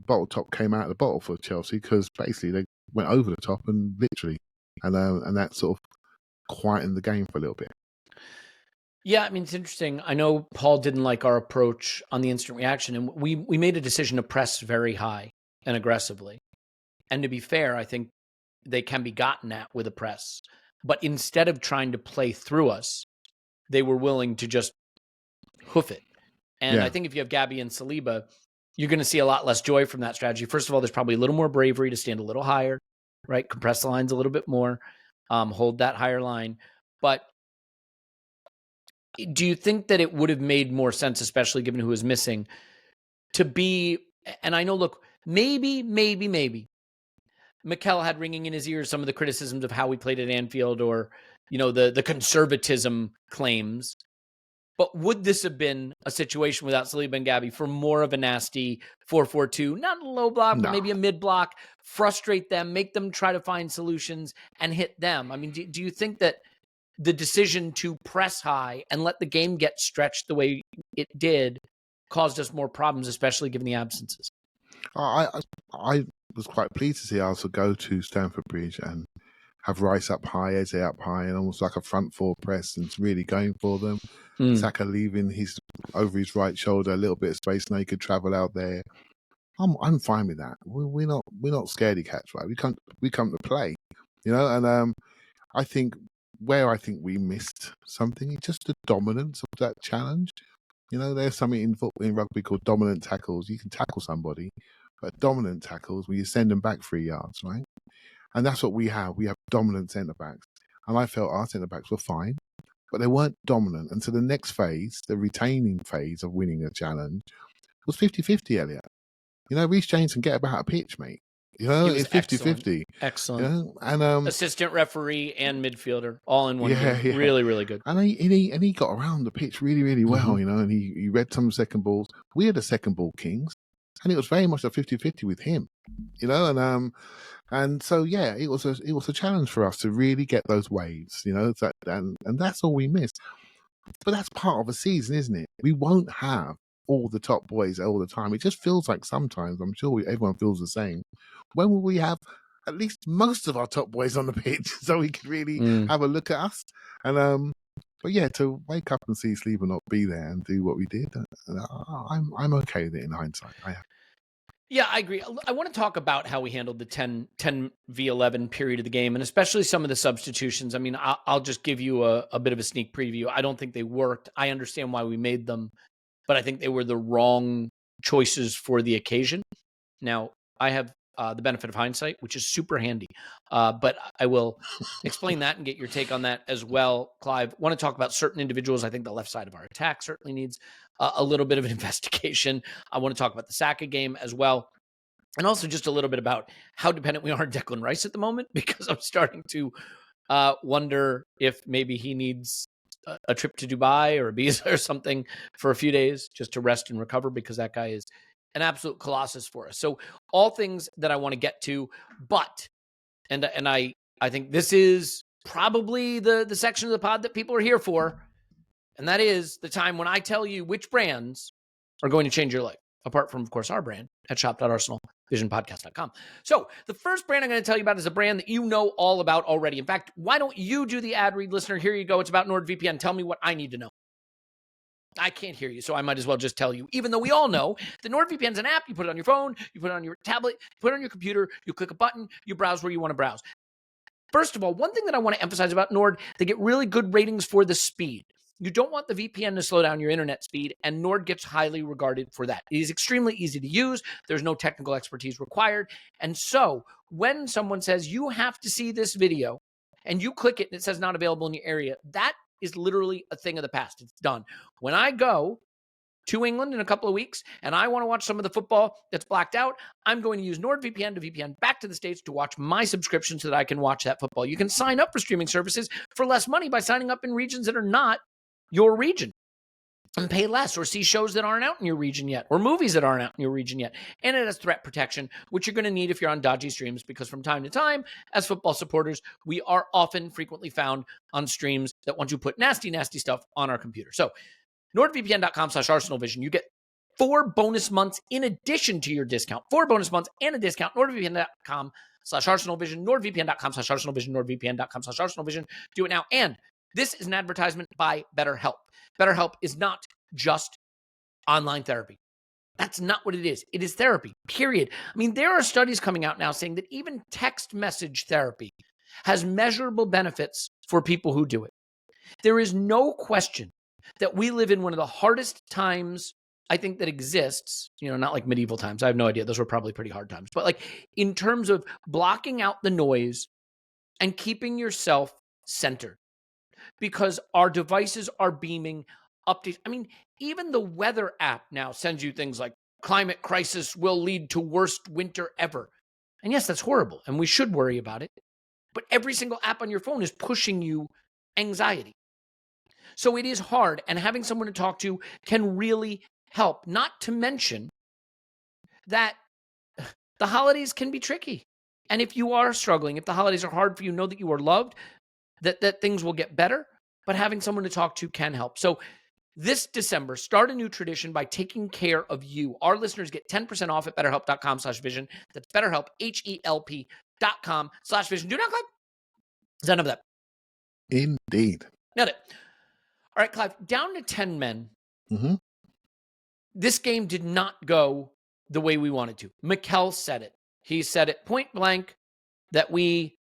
bottle top came out of the bottle for Chelsea because basically they went over the top and literally, and that sort of quietened the game for a little bit. Yeah, I mean, it's interesting. I know Paul didn't like our approach on the instant reaction, and we made a decision to press very high and aggressively. And to be fair, I think they can be gotten at with a press. But instead of trying to play through us, they were willing to just hoof it. And I think if you have Gabby and Saliba, you're going to see a lot less joy from that strategy. First of all, there's probably a little more bravery to stand a little higher, right? Compress the lines a little bit more, hold that higher line. But do you think that it would have made more sense, especially given who was missing, to be, and I know, look, maybe Mikel had ringing in his ears some of the criticisms of how we played at Anfield or, the conservatism claims. But would this have been a situation without Saliba and Gabby for more of a nasty 4-4-2, not a low block, but maybe a mid block, frustrate them, make them try to find solutions and hit them? I mean, do you think that the decision to press high and let the game get stretched the way it did caused us more problems, especially given the absences? I was quite pleased to see Arsenal go to Stamford Bridge and have Rice up high, Eze up high, and almost like a front four press, and really going for them. Saka leaving over his right shoulder, a little bit of space now he could travel out there. I'm fine with that. We're not scaredy cats, right? We come to play, And I think where we missed something is just the dominance of that challenge. There's something in rugby called dominant tackles. You can tackle somebody, but dominant tackles where you send them back 3 yards, right? And that's what we have. We have dominant centre backs, and I felt our centre backs were fine, but they weren't dominant. And so the next phase, the retaining phase of winning a challenge, was 50-50, Elliot. Reece James can get about a pitch, mate. It's 50-50. Excellent. And assistant referee and midfielder all in one game. Yeah. Really, really good. And he got around the pitch really, really well, and he read some second balls. We had the second ball kings, and it was very much a 50-50 with him, and so it was a challenge for us to really get those waves, and that's all we missed. But that's part of a season, isn't it? We won't have all the top boys all the time. It just feels like sometimes, I'm sure everyone feels the same. When will we have at least most of our top boys on the pitch so we can really have a look at us? And but to wake up and see Saliba not be there and do what we did, I'm okay with it in hindsight. Yeah, I agree. I want to talk about how we handled the 10v11 period of the game, and especially some of the substitutions. I mean, I'll just give you a bit of a sneak preview. I don't think they worked. I understand why we made them, but I think they were the wrong choices for the occasion. Now, I have the benefit of hindsight, which is super handy, but I will explain that and get your take on that as well, Clive. I want to talk about certain individuals. I think the left side of our attack certainly needs a little bit of an investigation. I want to talk about the Saka game as well. And also just a little bit about how dependent we are on Declan Rice at the moment, because I'm starting to wonder if maybe he needs a trip to Dubai or Ibiza or something for a few days just to rest and recover, because that guy is an absolute colossus for us. So all things that I want to get to, but, and I think this is probably the section of the pod that people are here for. And that is the time when I tell you which brands are going to change your life. apart from, of course, our brand at shop.arsenalvisionpodcast.com. So the first brand I'm going to tell you about is a brand that you know all about already. In fact, why don't you do the ad read, listener? Here you go. It's about NordVPN. Tell me what I need to know. I can't hear you, so I might as well just tell you, even though we all know that NordVPN is an app. You put it on your phone, you put it on your tablet, you put it on your computer, you click a button, you browse where you want to browse. First of all, one thing that I want to emphasize about Nord, they get really good ratings for the speed. You don't want the VPN to slow down your internet speed, and Nord gets highly regarded for that. It is extremely easy to use. There's no technical expertise required. And so when someone says, you have to see this video, and you click it and it says not available in your area, that is literally a thing of the past. It's done. When I go to England in a couple of weeks and I want to watch some of the football that's blacked out, I'm going to use NordVPN to VPN back to the States to watch my subscription so that I can watch that football. You can sign up for streaming services for less money by signing up in regions that are not your region and pay less, or see shows that aren't out in your region yet, or movies that aren't out in your region yet. And it has threat protection, which you're going to need if you're on dodgy streams, because from time to time, as football supporters, we are frequently found on streams that want to put nasty, nasty stuff on our computer. So NordVPN.com/ArsenalVision, you get 4 bonus months in addition to your discount. 4 bonus months and a discount. NordVPN.com/ArsenalVision, NordVPN.com/ArsenalVision, NordVPN.com/ArsenalVision. Do it now. And this is an advertisement by BetterHelp. BetterHelp is not just online therapy. That's not what it is. It is therapy, period. I mean, there are studies coming out now saying that even text message therapy has measurable benefits for people who do it. There is no question that we live in one of the hardest times, I think, that exists. Not like medieval times. I have no idea. Those were probably pretty hard times. But like in terms of blocking out the noise and keeping yourself centered, because our devices are beaming updates. I mean, even the weather app now sends you things like climate crisis will lead to worst winter ever. And yes, that's horrible, and we should worry about it. But every single app on your phone is pushing you anxiety. So it is hard, and having someone to talk to can really help. Not to mention that the holidays can be tricky. And if you are struggling, if the holidays are hard for you, know that you are loved, that things will get better, but having someone to talk to can help. So this December, start a new tradition by taking care of you. Our listeners get 10% off at BetterHelp.com/vision. That's BetterHelp, HELP.com/vision. Do not click. Is that enough of that? Indeed. Nailed it. All right, Clive, down to 10 men. Mm-hmm. This game did not go the way we wanted to. Mikel said it. He said it point blank that we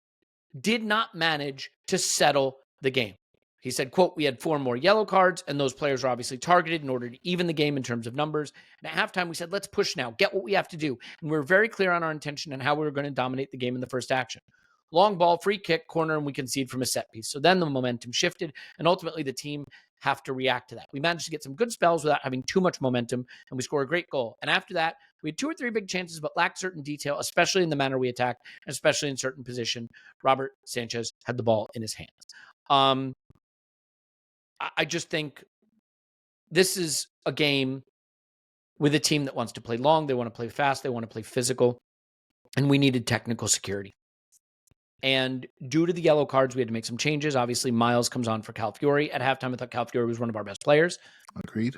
did not manage to settle the game. He said, quote, we had 4 more yellow cards, and those players were obviously targeted in order to even the game in terms of numbers. And at halftime, we said, let's push now, get what we have to do. And we were very clear on our intention and how we were going to dominate the game in the first action. Long ball, free kick, corner, and we concede from a set piece. So then the momentum shifted, and ultimately the team have to react to that. We managed to get some good spells without having too much momentum, and we score a great goal. And after that, we had 2 or 3 big chances, but lacked certain detail, especially in the manner we attacked, and especially in certain position. Robert Sanchez had the ball in his hands. I just think this is a game with a team that wants to play long. They want to play fast. They want to play physical. And we needed technical security. And due to the yellow cards, we had to make some changes. Obviously, Myles comes on for Calafiori. At halftime, I thought Calafiori was one of our best players. Agreed.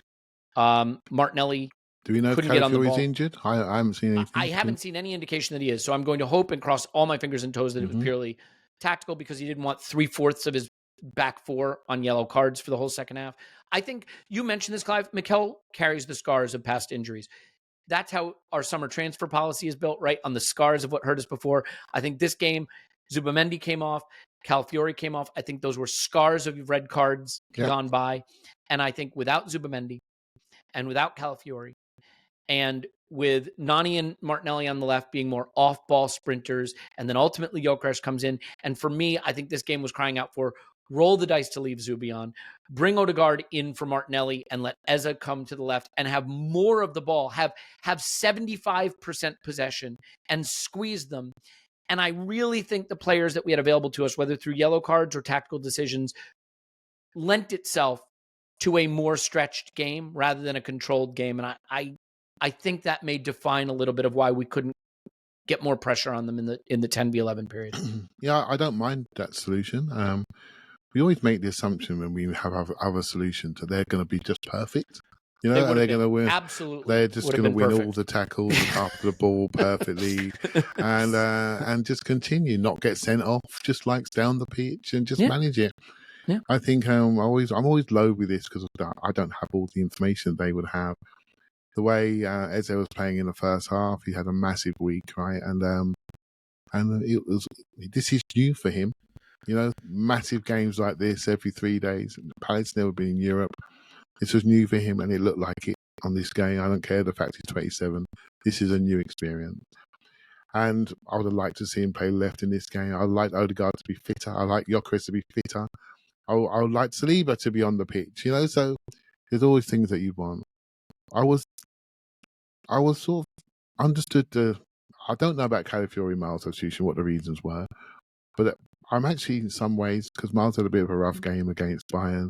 Martinelli. Do we know if Calafiori's injured? I haven't seen anything. I haven't seen any indication that he is. So I'm going to hope and cross all my fingers and toes that it was purely tactical, because he didn't want 3/4 of his back 4 on yellow cards for the whole second half. I think you mentioned this, Clive. Mikel carries the scars of past injuries. That's how our summer transfer policy is built, right? On the scars of what hurt us before. I think this game, Zubamendi came off, Calafiori came off. I think those were scars of red cards gone by. And I think without Zubamendi and without Calafiori, and with Noni and Martinelli on the left being more off-ball sprinters, and then ultimately Gyökeres comes in. And for me, I think this game was crying out for roll the dice to leave Zubi on, bring Odegaard in for Martinelli, and let Eza come to the left and have more of the ball, have 75% possession and squeeze them. And I really think the players that we had available to us, whether through yellow cards or tactical decisions, lent itself to a more stretched game rather than a controlled game. And I think that may define a little bit of why we couldn't get more pressure on them in the 10v11 period. Yeah, I don't mind that solution. We always make the assumption when we have other solutions that they're going to be just perfect. You They know, would and have they're going to been. win. Absolutely. They're just Would have going to been win perfect. all the tackles after the ball perfectly, and just continue, not get sent off, just like down the pitch and just Yeah. manage it. Yeah. I think I'm always low with this because I don't have all the information they would have. The way Eze was playing in the first half, he had a massive week, right? And this is new for him. You know, massive games like this every 3 days. Palace never been in Europe. This was new for him, and it looked like it on this game. I don't care the fact he's 27. This is a new experience. And I would have liked to see him play left in this game. I would like Odegaard to be fitter. I like Gyökeres to be fitter. I would like Saliba to be on the pitch, you know? So there's always things that you want. I was sort of understood I don't know about Calafiori Myles substitution, what the reasons were, but I'm actually in some ways, because Myles had a bit of a rough game against Bayern,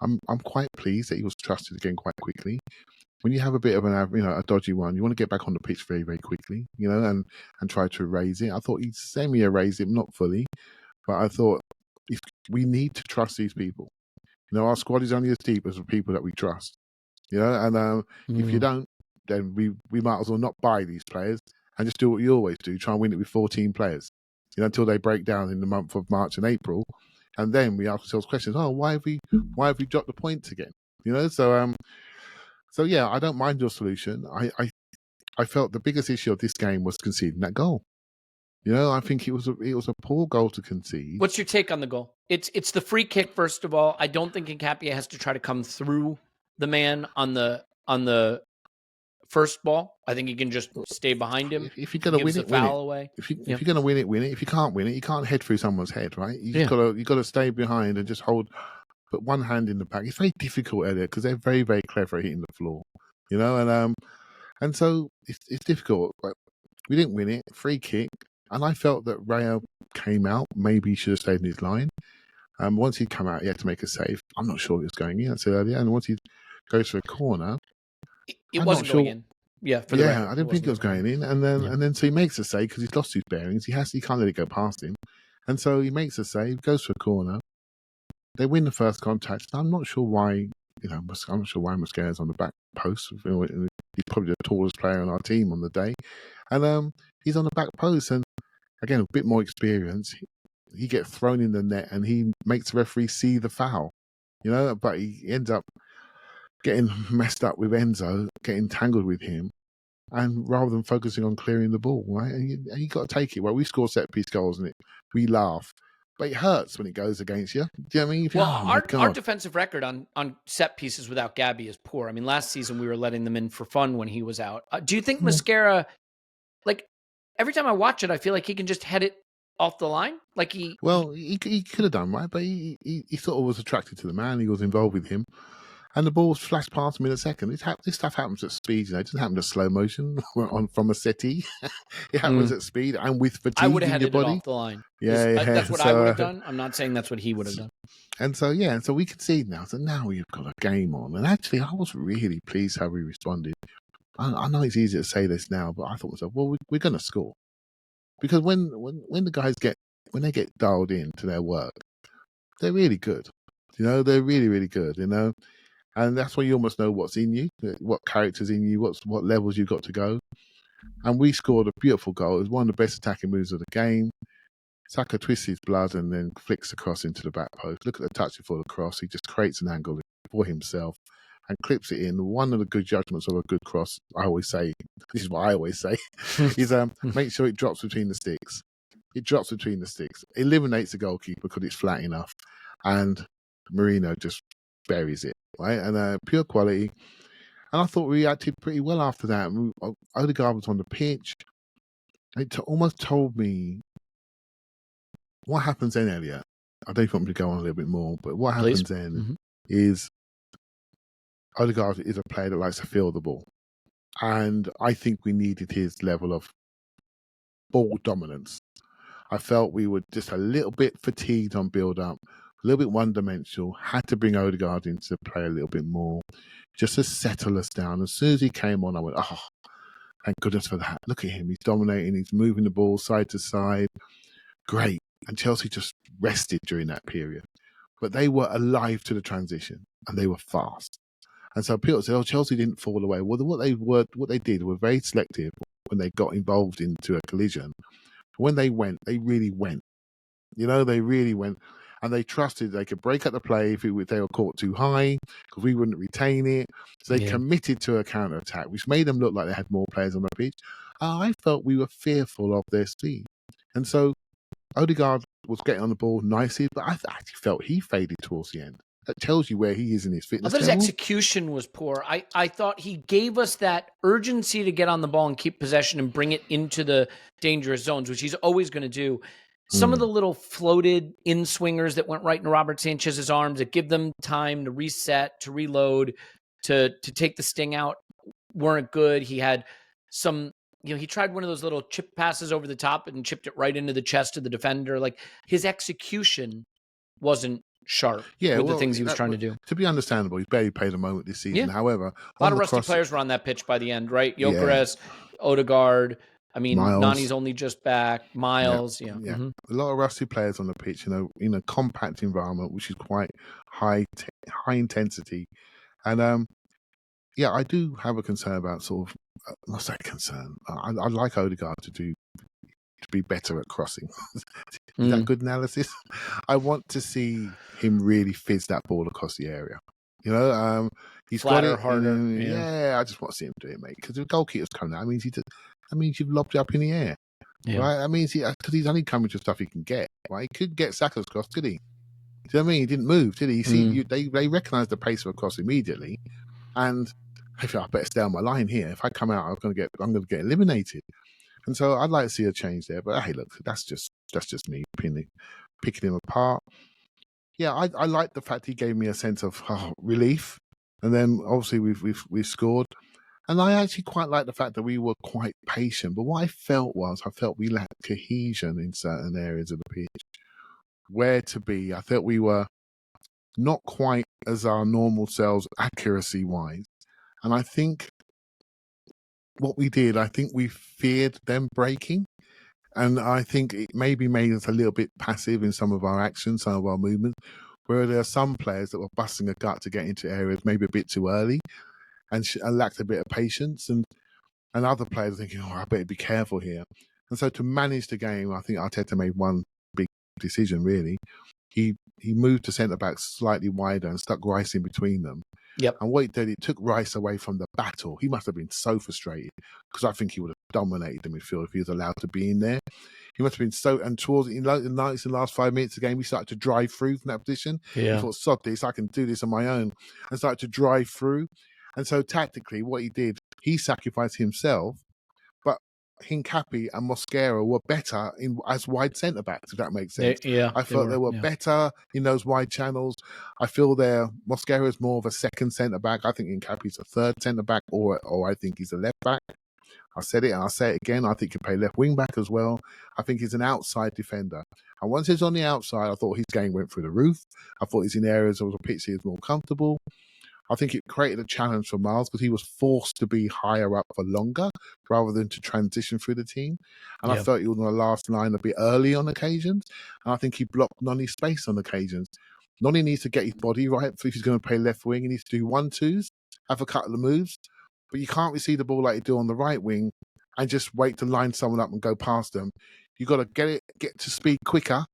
I'm quite pleased that he was trusted again quite quickly. When you have a bit of a dodgy one, you want to get back on the pitch very, very quickly, you know, and try to erase it. I thought he semi-erased it, not fully, but I thought if we need to trust these people. You know, our squad is only as deep as the people that we trust. You know, and if you don't, then we might as well not buy these players and just do what you always do, try and win it with 14 players, you know, until they break down in the month of March and April. And then we ask ourselves questions, why have we dropped the points again? You know, so yeah, I don't mind your solution. I felt the biggest issue of this game was conceding that goal. You know, I think it was a poor goal to concede. What's your take on the goal? It's the free kick, first of all. I don't think Nkapia has to try to come through the man on the first ball. I think he can just stay behind him. If you're going to win it, win it. Away. If you're going to win it, win it. If you can't win it, you can't head through someone's head, right? You got to stay behind and just put one hand in the back. It's very difficult, Elliot, because they're very, very clever at hitting the floor, you know, and so it's difficult. But we didn't win it. Free kick, and I felt that Rayo came out. Maybe he should have stayed in his line. Once he'd come out, he had to make a save. I'm not sure he was going in. I said earlier, and once he goes for a corner, it wasn't going in. Yeah, I didn't think it was going in, and then so he makes a save because he's lost his bearings. He can't let it go past him, and so he makes a save, goes for a corner. They win the first contact. I'm not sure why. I'm not sure why Mosquera's on the back post. He's probably the tallest player on our team on the day, and he's on the back post. And again, a bit more experience. He gets thrown in the net, and he makes the referee see the foul. You know, but he ends up getting messed up with Enzo, getting tangled with him, and rather than focusing on clearing the ball, right? And you got to take it. Well, we score set piece goals, and we laugh. But it hurts when it goes against you. Do you know what I mean? Our defensive record on set pieces without Gabby is poor. I mean, last season we were letting them in for fun when he was out. Do you think Mosquera, like, every time I watch it, I feel like he can just head it off the line? Like he could have done, right? But he sort of was attracted to the man. He was involved with him. And the ball flashed past him in a second. This stuff happens at speed, you know. It doesn't happen to slow motion from a settee. It happens at speed and with fatigue I would have in headed your body. it off the line. Yeah. That's what I would have done. I'm not saying that's what he would have done. And so, so we concede now. So now we've got a game on. And actually, I was really pleased how we responded. I know it's easy to say this now, but I thought to myself, well, we're going to score. Because when the guys get dialed in to their work, they're really good. You know, they're really, really good, you know. And that's when you almost know what's in you, what character's in you, what levels you've got to go. And we scored a beautiful goal. It was one of the best attacking moves of the game. Saka twists his blood and then flicks the cross into the back post. Look at the touch before the cross. He just creates an angle for himself and clips it in. One of the good judgments of a good cross, I always say, this is what I always say, is make sure it drops between the sticks. It drops between the sticks. It eliminates the goalkeeper because it's flat enough. And Marino just buries it. Right, and pure quality. And I thought we reacted pretty well after that. Odegaard was on the pitch. It almost told me what happens then, Elliot. I don't want me to go on a little bit more, but what happens then is Odegaard is a player that likes to feel the ball. And I think we needed his level of ball dominance. I felt we were just a little bit fatigued on build-up. A little bit one-dimensional, had to bring Odegaard into play a little bit more, just to settle us down. As soon as he came on, I went, oh, thank goodness for that. Look at him. He's dominating. He's moving the ball side to side. Great. And Chelsea just rested during that period. But they were alive to the transition, and they were fast. And so people say, "Oh, Chelsea didn't fall away." Well, what they did were very selective when they got involved into a collision. When they went, they really went. They really went, and they trusted they could break up the play if they were caught too high, because we wouldn't retain it. So they committed to a counter attack, which made them look like they had more players on the pitch. I felt we were fearful of their speed, and so Odegaard was getting on the ball nicely, but I actually felt he faded towards the end. That tells you where he is in his fitness. I thought his execution was poor. I thought he gave us that urgency to get on the ball and keep possession and bring it into the dangerous zones, which he's always going to do. Some of the little floated in swingers that went right into Robert Sanchez's arms that give them time to reset, to reload, to take the sting out weren't good. He had some, he tried one of those little chip passes over the top and chipped it right into the chest of the defender. Like, his execution wasn't sharp with the things he was trying to do. To be understandable, he's barely played a moment this season. However, a lot of rusty players were on that pitch by the end, right? Gyökeres, Odegaard. I mean, Myles. Noni's only just back. Myles, A lot of rusty players on the pitch, in a compact environment, which is quite high intensity. And I do have a concern about not say concern. I like Odegaard to be better at crossing. Is that good analysis? I want to see him really fizz that ball across the area. He's flatter, got it harder. I just want to see him do it, mate. Because the goalkeeper's coming out. That means you've lobbed it up in the air, right? That means because he's only coming to stuff he can get. Right? He could get Saka's cross, could he? Do you know what I mean? He didn't move, did he? They recognise the pace of a cross immediately, and I feel I better stay on my line here. If I come out, I'm going to get eliminated. And so I'd like to see a change there. But hey, look, that's just me picking him apart. Yeah, I like the fact he gave me a sense of relief, and then obviously we've scored, and I actually quite like the fact that we were quite patient. But what I felt we lacked cohesion in certain areas of the pitch. Where to be? I felt we were not quite as our normal selves accuracy wise, and I think what we did, we feared them breaking. And I think it maybe made us a little bit passive in some of our actions, some of our movements, where there are some players that were busting a gut to get into areas maybe a bit too early and lacked a bit of patience. And other players are thinking, I better be careful here. And so to manage the game, I think Arteta made one big decision, really. He moved the centre-backs slightly wider and stuck Rice in between them. Yep. And what he did, it took Rice away from the battle. He must have been so frustrated, because I think he would have dominated the midfield if he was allowed to be in there. He must have been so, and towards in the last 5 minutes of the game, he started to drive through from that position. Yeah. He thought, sod this, I can do this on my own, and started to drive through. And so tactically, what he did, he sacrificed himself, but Hincapi and Mosquera were better as wide centre-backs, if that makes sense. I felt they were better in those wide channels. I feel Mosquera is more of a second centre-back. I think Hincapi's a third centre-back, or I think he's a left-back. I said it and I'll say it again. I think he can play left wing-back as well. I think he's an outside defender. And once he's on the outside, I thought his game went through the roof. I thought he's in areas of the pitch he was more comfortable. I think it created a challenge for Myles, because he was forced to be higher up for longer rather than to transition through the team. And I felt he was on the last line a bit early on occasions. And I think he blocked Noni's space on occasions. Noni needs to get his body right if he's going to play left wing. He needs to do 1-2s, have a couple of moves. But you can't receive the ball like you do on the right wing and just wait to line someone up and go past them. You've got to get to speed quicker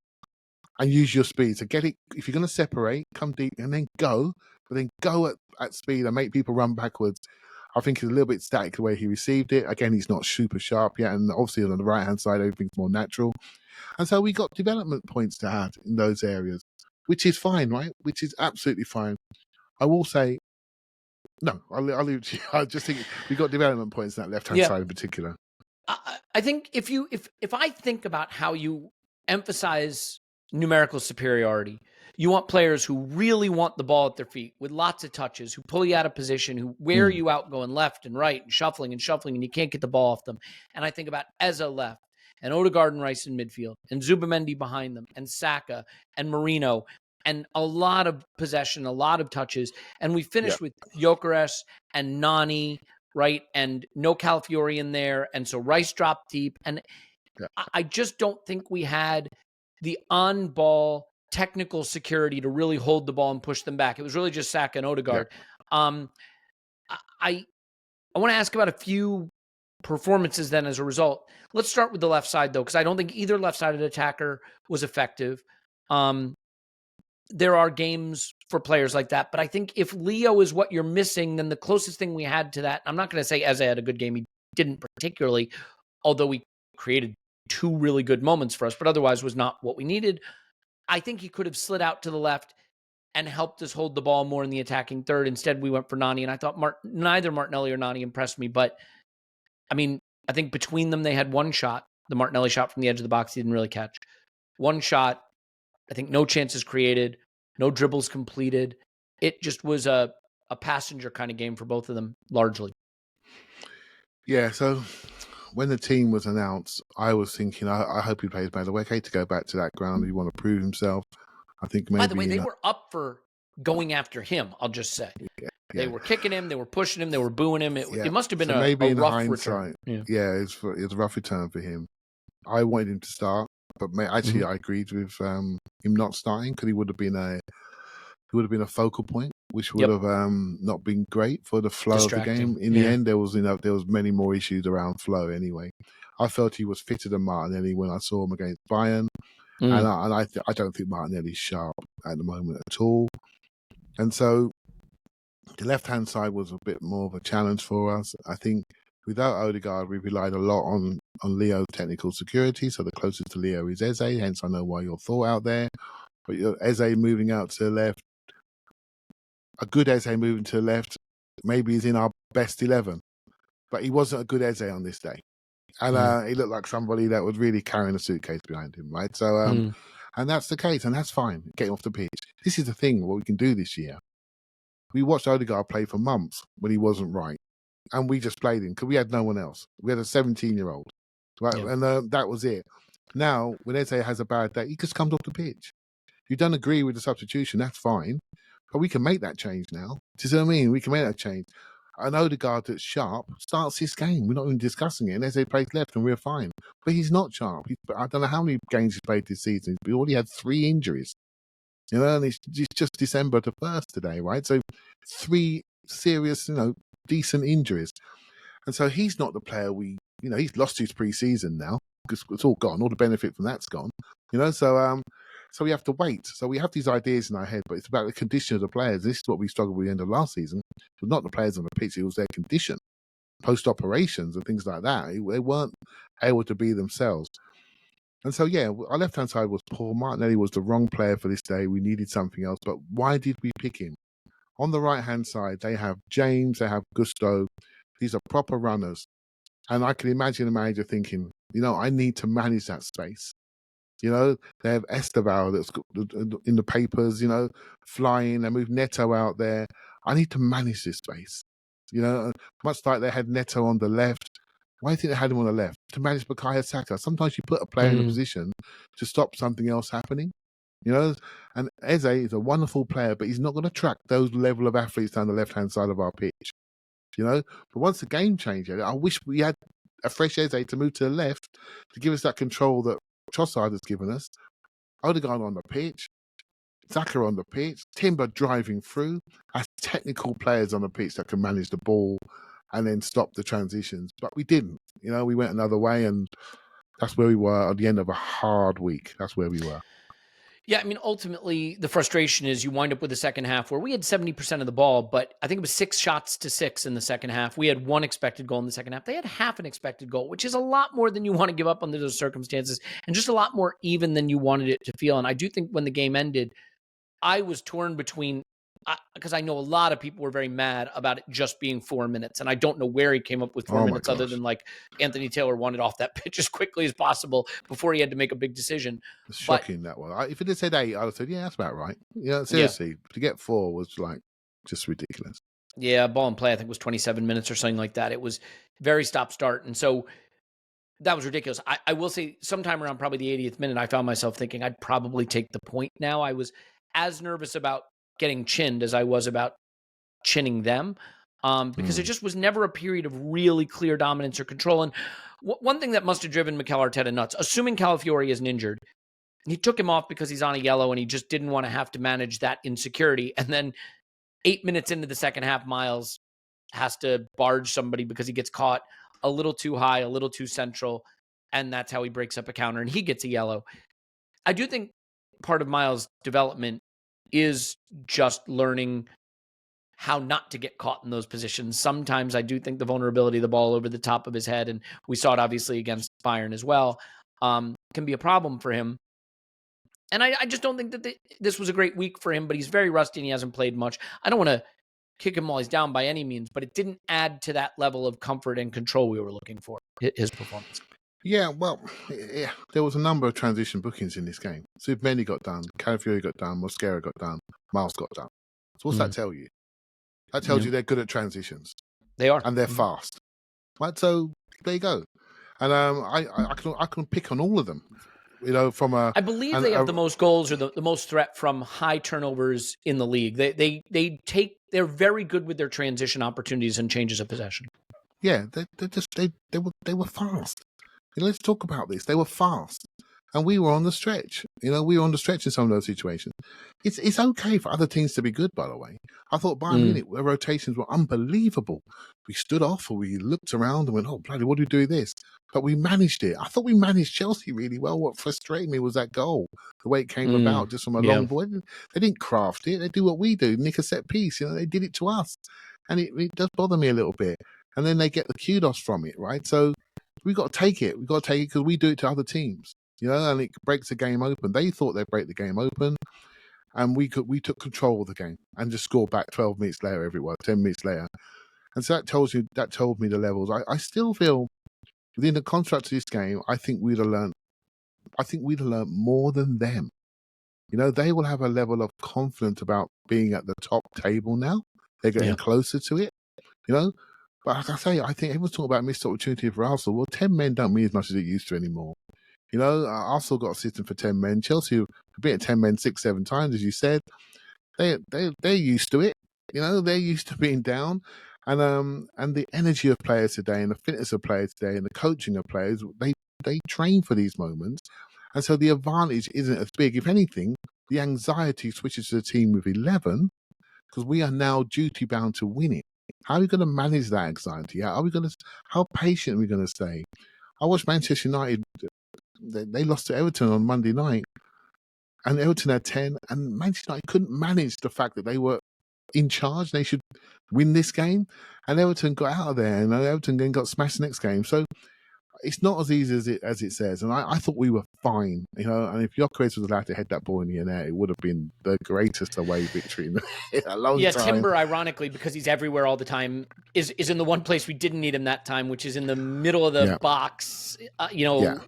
and use your speed. So get it, if you're going to separate, come deep and then go. But then go at speed and make people run backwards. I think he's a little bit static the way he received it. Again, he's not super sharp yet. And obviously on the right-hand side, everything's more natural. And so we got development points to add in those areas, which is fine, right? Which is absolutely fine. I will say, no, I'll leave it to you. I just think we got development points in that left-hand side in particular. I think if I think about how you emphasize numerical superiority, you want players who really want the ball at their feet with lots of touches, who pull you out of position, who wear you out going left and right and shuffling, and you can't get the ball off them. And I think about Eza left, and Odegaard and Rice in midfield, and Zubimendi behind them, and Saka, and Marino, and a lot of possession, a lot of touches. And we finished with Gyökeres and Noni, right? And no Calafiori in there. And so Rice dropped deep. And I just don't think we had the on-ball technical security to really hold the ball and push them back. It was really just Saka and Odegaard. I want to ask about a few performances then as a result. Let's start with the left side, though, because I don't think either left-sided attacker was effective. There are games for players like that, but I think if Leo is what you're missing, then the closest thing we had to that, I'm not going to say Eze had a good game. He didn't particularly, although we created 2 really good moments for us, but otherwise was not what we needed. I think he could have slid out to the left and helped us hold the ball more in the attacking third. Instead, we went for Noni, and I thought neither Martinelli or Noni impressed me, but I mean, I think between them, they had one shot. The Martinelli shot from the edge of the box, he didn't really catch. One shot, I think no chances created, no dribbles completed. It just was a passenger kind of game for both of them, largely. Yeah, so when the team was announced, I was thinking, I hope he plays better. Okay, to go back to that ground, he want to prove himself. I think maybe. By the way, they were up for going after him, I'll just say. Yeah. They were kicking him, they were pushing him, they were booing him. It must have been a rough return. Yeah, it was a rough return for him. I wanted him to start, but actually I agreed with him not starting because he would have been a focal point, which would have not been great for the flow of the game. In the end, there was many more issues around flow anyway. I felt he was fitter than Martinelli when I saw him against Bayern, and I don't think Martinelli's sharp at the moment at all. And so the left-hand side was a bit more of a challenge for us. I think without Odegaard, we relied a lot on Leo's technical security. So the closest to Leo is Eze, hence I know why you're thought out there. But Eze moving out to the left, a good Eze moving to the left, maybe is in our best 11. But he wasn't a good Eze on this day. And he looked like somebody that was really carrying a suitcase behind him, right? So, and that's the case, and that's fine. Get him off the pitch. This is the thing, what we can do this year. We watched Odegaard play for months when he wasn't right. And we just played him because we had no one else. We had a 17-year-old, right? Yeah. And that was it. Now, when Eze has a bad day, he just comes off the pitch. If you don't agree with the substitution, that's fine. But we can make that change now. Do you see what I mean? We can make that change. An Odegaard that's sharp starts his game. We're not even discussing it. And Eze plays left and we're fine. But he's not sharp. I don't know how many games he's played this season. He already had 3 injuries. You know, and it's just December the 1st today, right? So 3 serious, decent injuries. And so he's not the player he's lost his pre-season now because it's all gone. All the benefit from that's gone. So we have to wait. So we have these ideas in our head, but it's about the condition of the players. This is what we struggled with at the end of last season. It was not the players on the pitch, it was their condition, post-operations and things like that. They weren't able to be themselves. And so, our left-hand side was poor. Martinelli was the wrong player for this day. We needed something else. But why did we pick him? On the right-hand side, they have James, they have Gusto. These are proper runners. And I can imagine the manager thinking, I need to manage that space. They have Esteval that's in the papers, flying. They move Neto out there. I need to manage this space. Much like they had Neto on the left. Why do you think they had him on the left? To manage Bukayo Saka. Sometimes you put a player in a position to stop something else happening. And Eze is a wonderful player, but he's not going to track those level of athletes down the left-hand side of our pitch. But once the game changed, I wish we had a fresh Eze to move to the left to give us that control that Trossard has given us. Odegaard on the pitch, Saka on the pitch, Timber driving through, as technical players on the pitch that can manage the ball and then stop the transitions. But we didn't. We went another way, and that's where we were at the end of a hard week. That's where we were. Yeah, I mean, ultimately, the frustration is you wind up with the second half where we had 70% of the ball, but I think it was 6 shots to 6 in the second half. We had 1 expected goal in the second half. They had half an expected goal, which is a lot more than you want to give up under those circumstances, and just a lot more even than you wanted it to feel. And I do think when the game ended, I was torn between, because I know a lot of people were very mad about it just being 4 minutes, and I don't know where he came up with 4 minutes other than like Anthony Taylor wanted off that pitch as quickly as possible before he had to make a big decision. It's shocking, that one. If it had said 8, I'd have said, that's about right. Seriously, to get 4 was like just ridiculous. Yeah, ball and play I think was 27 minutes or something like that. It was very stop-start, and so that was ridiculous. I will say sometime around probably the 80th minute, I found myself thinking I'd probably take the point now. I was as nervous about getting chinned as I was about chinning them, because it just was never a period of really clear dominance or control. And one thing that must have driven Mikel Arteta nuts, assuming Calafiori isn't injured, he took him off because he's on a yellow and he just didn't want to have to manage that insecurity. And then 8 minutes into the second half, Myles has to barge somebody because he gets caught a little too high, a little too central, and that's how he breaks up a counter and he gets a yellow. I do think part of Myles' development is just learning how not to get caught in those positions. Sometimes I do think the vulnerability of the ball over the top of his head, and we saw it obviously against Bayern as well, can be a problem for him. And I just don't think that this was a great week for him, but he's very rusty and he hasn't played much. I don't want to kick him while he's down by any means, but it didn't add to that level of comfort and control we were looking for, his performance. Yeah, well, there was a number of transition bookings in this game. Submany got done, Calafiori got done, Mosquera got done, Myles got done. So what's that tell you? That tells you they're good at transitions. They are. And they're fast. Right, so there you go. And I can pick on all of them. You know, from a... I believe they have the most goals or the most threat from high turnovers in the league. They're very good with their transition opportunities and changes of possession. Yeah, they were fast. Let's talk about this. They were fast. And we were on the stretch. You know, we were on the stretch in some of those situations. It's okay for other teams to be good, by the way. I thought Bayern Munich, their rotations were unbelievable. We stood off or we looked around and went, oh, bloody, what do we do with this? But we managed it. I thought we managed Chelsea really well. What frustrated me was that goal, the way it came about, just from a long ball. They didn't craft it. They do what we do, nick a set piece. You know, they did it to us. And it does bother me a little bit. And then they get the kudos from it, right? So we got to take it. We got to take it because we do it to other teams. You know, and it breaks the game open. They thought they'd break the game open, and we took control of the game and just scored back 12 minutes later, 10 minutes later. And so that told me the levels. I still feel within the construct of this game, I think we'd have learned more than them. You know, they will have a level of confidence about being at the top table now. They're getting closer to it, you know. But like I say, I think everyone's talking about missed opportunity for Arsenal. Well, 10 men don't mean as much as it used to anymore. You know, Arsenal got a system for 10 men. Chelsea have been at 10 men 6-7 times, as you said. They're used to it. You know, they're used to being down. And the energy of players today and the fitness of players today and the coaching of players, they train for these moments. And so the advantage isn't as big. If anything, the anxiety switches to the team with 11 because we are now duty bound to win it. How are we going to manage that anxiety? How patient are we going to stay? I watched Manchester United. They lost to Everton on Monday night, and Everton had 10, and Manchester United couldn't manage the fact that they were in charge. They should win this game, and Everton got out of there, and Everton then got smashed the next game. So it's not as easy as it says, and I thought we were fine, you know. And if Gyökeres was allowed to head that ball in the air, it would have been the greatest away victory in a long time. Timber, ironically, because he's everywhere all the time, is in the one place we didn't need him that time, which is in the middle of the box.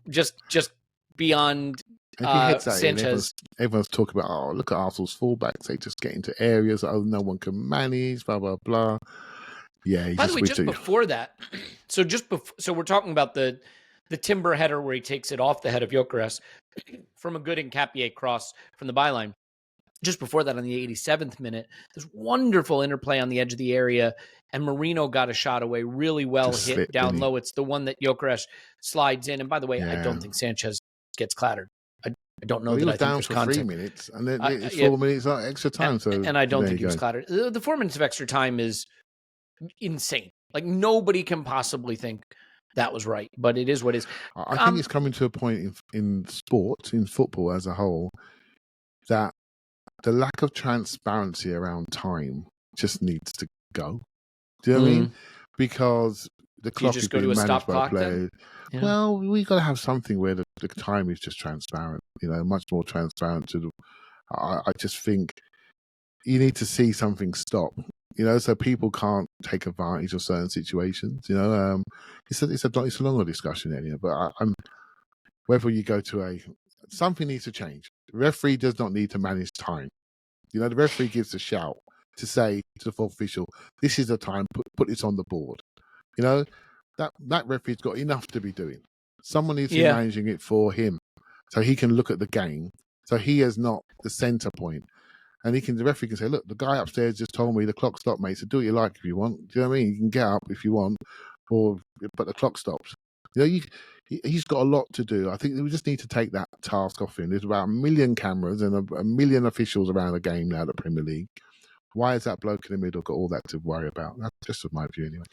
Just beyond Sanchez. Everyone's talking about, oh, look at Arsenal's fullbacks. They just get into areas no one can manage. Blah blah blah. Yeah. By the way, just before that, so we're talking about the Timber header where he takes it off the head of Gyökeres from a good Nkapie cross from the byline. Just before that, on the 87th minute, this wonderful interplay on the edge of the area, and Marino got a shot away really well, just hit down low. It's the one that Gyökeres slides in. And by the way, I don't think Sanchez gets clattered. I don't know he that was I down think for contact. 3 minutes, and then it's 4 minutes extra time. And I don't think he was clattered. The 4 minutes of extra time is insane. Like, nobody can possibly think that was right, but it is what it is. I think it's coming to a point in sport, in football as a whole, that the lack of transparency around time just needs to go. Do you know what I mean? Because the clock is being managed by players. Yeah. Well, we got to have something where the time is just transparent. You know, much more transparent. I just think you need to see something stop. You know, so people can't take advantage of certain situations. You know, it's a longer discussion, Elliot. But whether you go to something needs to change. The referee does not need to manage time. You know, the referee gives a shout to say to the fourth official, "This is the time. Put this on the board." You know, that referee's got enough to be doing. Someone needs to be managing it for him, so he can look at the game. So he is not the centre point. And the referee can say, look, the guy upstairs just told me the clock stopped, mate, so do what you like if you want. Do you know what I mean? You can get up if you want, but the clock stops. You know, he's got a lot to do. I think we just need to take that task off him. There's about 1 million cameras and a million officials around the game now at the Premier League. Why has that bloke in the middle got all that to worry about? That's just my view anyway.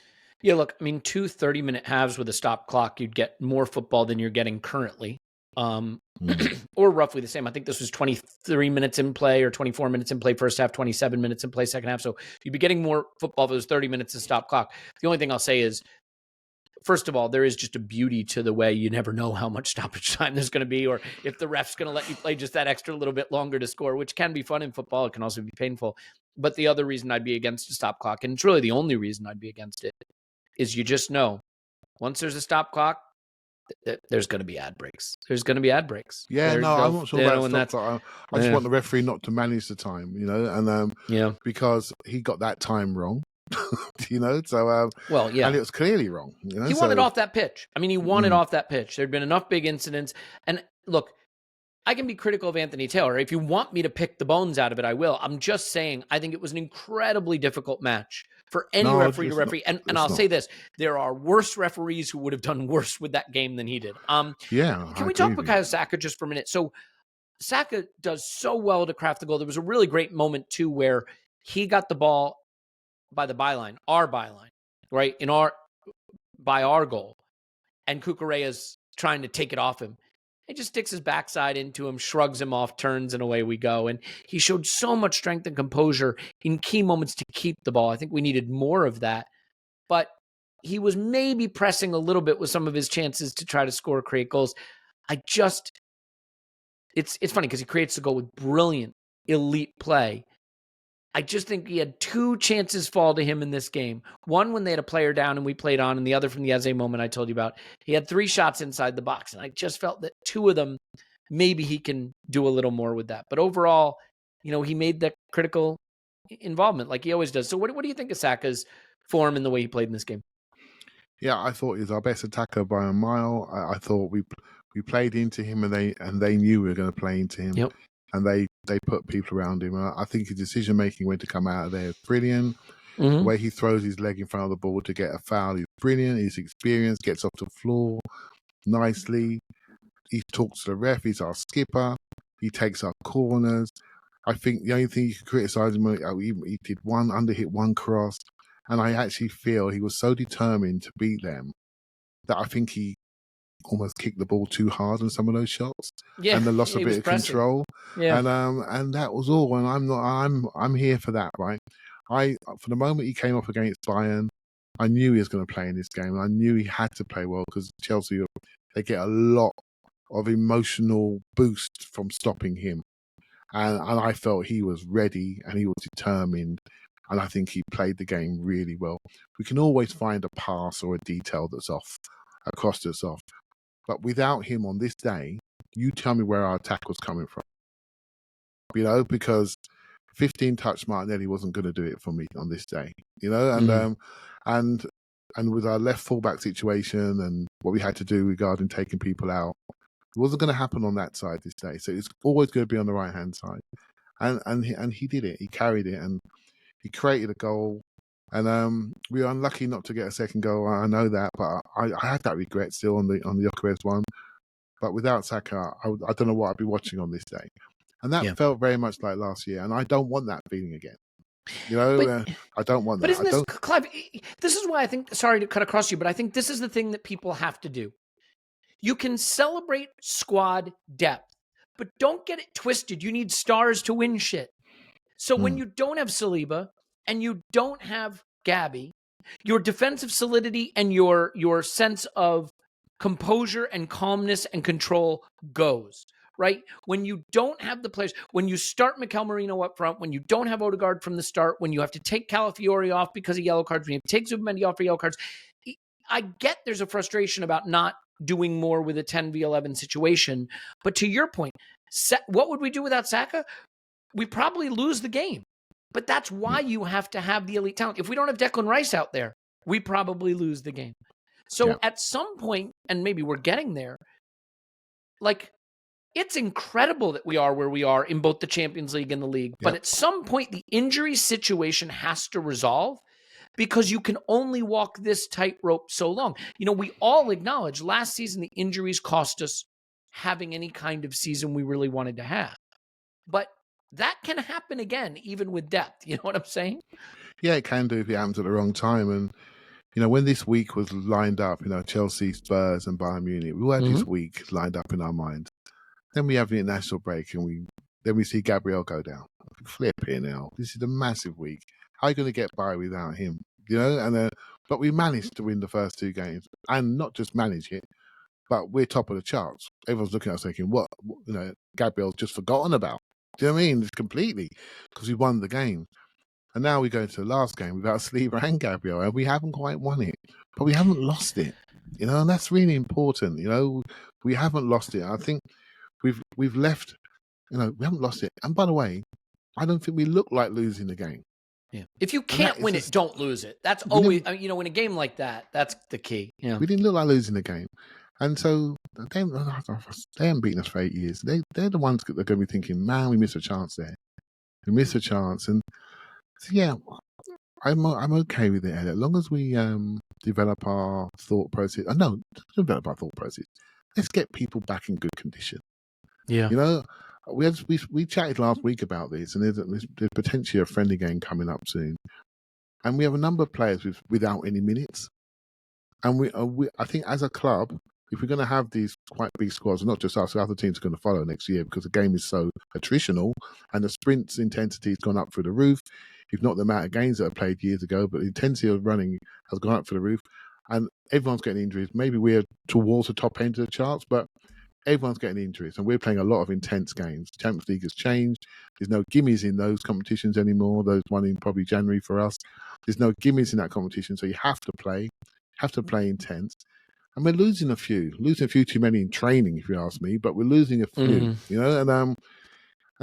Yeah, look, I mean, 2 30-minute halves with a stop clock, you'd get more football than you're getting currently. Or roughly the same. I think this was 23 minutes in play or 24 minutes in play first half, 27 minutes in play second half. So you'd be getting more football if it was 30 minutes of stop clock. The only thing I'll say is, first of all, there is just a beauty to the way you never know how much stoppage time there's going to be, or if the ref's going to let you play just that extra little bit longer to score, which can be fun in football. It can also be painful. But the other reason I'd be against a stop clock, and it's really the only reason I'd be against it, is you just know once there's a stop clock, there's going to be ad breaks. There's going to be ad breaks. Yeah, I'm not sure about stop clock. I just want the referee not to manage the time, and because he got that time wrong. So well, yeah, and it was clearly wrong. He wanted off that pitch. I mean, he wanted off that pitch. There'd been enough big incidents, and look, I can be critical of Anthony Taylor. If you want me to pick the bones out of it, I will. I'm just saying, I think it was an incredibly difficult match for any referee to referee. And I'll say this: there are worse referees who would have done worse with that game than he did. Can we talk about Saka just for a minute? So Saka does so well to craft the goal. There was a really great moment too where he got the ball by the byline, our byline, right? By our goal. And Cucurella's trying to take it off him. He just sticks his backside into him, shrugs him off, turns, and away we go. And he showed so much strength and composure in key moments to keep the ball. I think we needed more of that. But he was maybe pressing a little bit with some of his chances to try to score, create goals. It's funny because he creates the goal with brilliant, elite play. I just think he had 2 chances fall to him in this game. One when they had a player down and we played on, and the other from the Eze moment I told you about. He had 3 shots inside the box, and I just felt that 2 of them, maybe he can do a little more with that. But overall, he made that critical involvement like he always does. So what do you think of Saka's form and the way he played in this game? Yeah, I thought he was our best attacker by a mile. I thought we played into him, and they knew we were going to play into him. Yep. And they put people around him. I think his decision-making when to come out of there is brilliant. Mm-hmm. The way he throws his leg in front of the ball to get a foul is brilliant. His experience, gets off the floor nicely. He talks to the ref. He's our skipper. He takes our corners. I think the only thing you can criticise him, he did underhit one cross. And I actually feel he was so determined to beat them that I think he almost kicked the ball too hard on some of those shots, and they lost a bit of control. Yeah. And that was all. And I'm here for that, right? For the moment he came off against Bayern, I knew he was going to play in this game. And I knew he had to play well because Chelsea, they get a lot of emotional boost from stopping him. And I felt he was ready and he was determined. And I think he played the game really well. We can always find a pass or a detail that's off, across that's off. But without him on this day, you tell me where our attack was coming from. Because 15-touch Martinelli wasn't going to do it for me on this day. And with our left fullback situation and what we had to do regarding taking people out, it wasn't going to happen on that side this day. So it's always going to be on the right-hand side. And he did it. He carried it and he created a goal. And we were unlucky not to get a second goal. I know that, but I had that regret still on the Gyökeres one. But without Saka, I don't know what I'd be watching on this day. And that felt very much like last year. And I don't want that feeling again. I don't want that. But isn't this, Clive, this is why I think, sorry to cut across you, but I think this is the thing that people have to do. You can celebrate squad depth, but don't get it twisted. You need stars to win shit. So when you don't have Saliba, and you don't have Gabby, your defensive solidity and your sense of composure and calmness and control goes, right? When you don't have the players, when you start Mikel Merino up front, when you don't have Odegaard from the start, when you have to take Calafiori off because of yellow cards, when you take Zubimendi off for yellow cards, I get there's a frustration about not doing more with a 10v11 situation. But to your point, what would we do without Saka? We probably lose the game. But that's why you have to have the elite talent. If we don't have Declan Rice out there, we probably lose the game. So at some point, and maybe we're getting there, it's incredible that we are where we are in both the Champions League and the league. But at some point, the injury situation has to resolve because you can only walk this tightrope so long. We all acknowledge last season the injuries cost us having any kind of season we really wanted to have. But that can happen again, even with depth. You know what I'm saying? Yeah, it can do if it happens at the wrong time. And, when this week was lined up, Chelsea, Spurs and Bayern Munich, we all had this week lined up in our minds. Then we have the international break and then we see Gabriel go down. Flip here now. This is a massive week. How are you going to get by without him? But we managed to win the first 2 games, and not just manage it, but we're top of the charts. Everyone's looking at us thinking, what Gabriel's just forgotten about. Do you know what I mean? It's completely, because we won the game. And now we go to the last game without Saliba and Gabriel, and we haven't quite won it, but we haven't lost it. And that's really important. We haven't lost it. I think we've left. We haven't lost it. And by the way, I don't think we look like losing the game. Yeah. If you can't win it, don't lose it. That's always, in a game like that, that's the key. Yeah. We didn't look like losing the game. And so they haven't beaten us for 8 years. They're the ones that are going to be thinking, man, we missed a chance there. We missed a chance. And so, yeah, I'm okay with it, Elliot. As long as we develop our thought process. Develop our thought process. Let's get people back in good condition. Yeah. We chatted last week about this, and there's potentially a friendly game coming up soon. And we have a number of players without any minutes. And I think as a club, if we're going to have these quite big squads, not just us, the other teams are going to follow next year because the game is so attritional and the sprint's intensity has gone up through the roof. If not the amount of games that are played years ago, but the intensity of running has gone up through the roof. And everyone's getting injuries. Maybe we're towards the top end of the charts, but everyone's getting injuries. And we're playing a lot of intense games. The Champions League has changed. There's no gimmies in those competitions anymore. Those one in probably January for us. There's no gimmies in that competition. So you have to play intense. And we're losing a few too many in training, if you ask me, but we're losing a few, and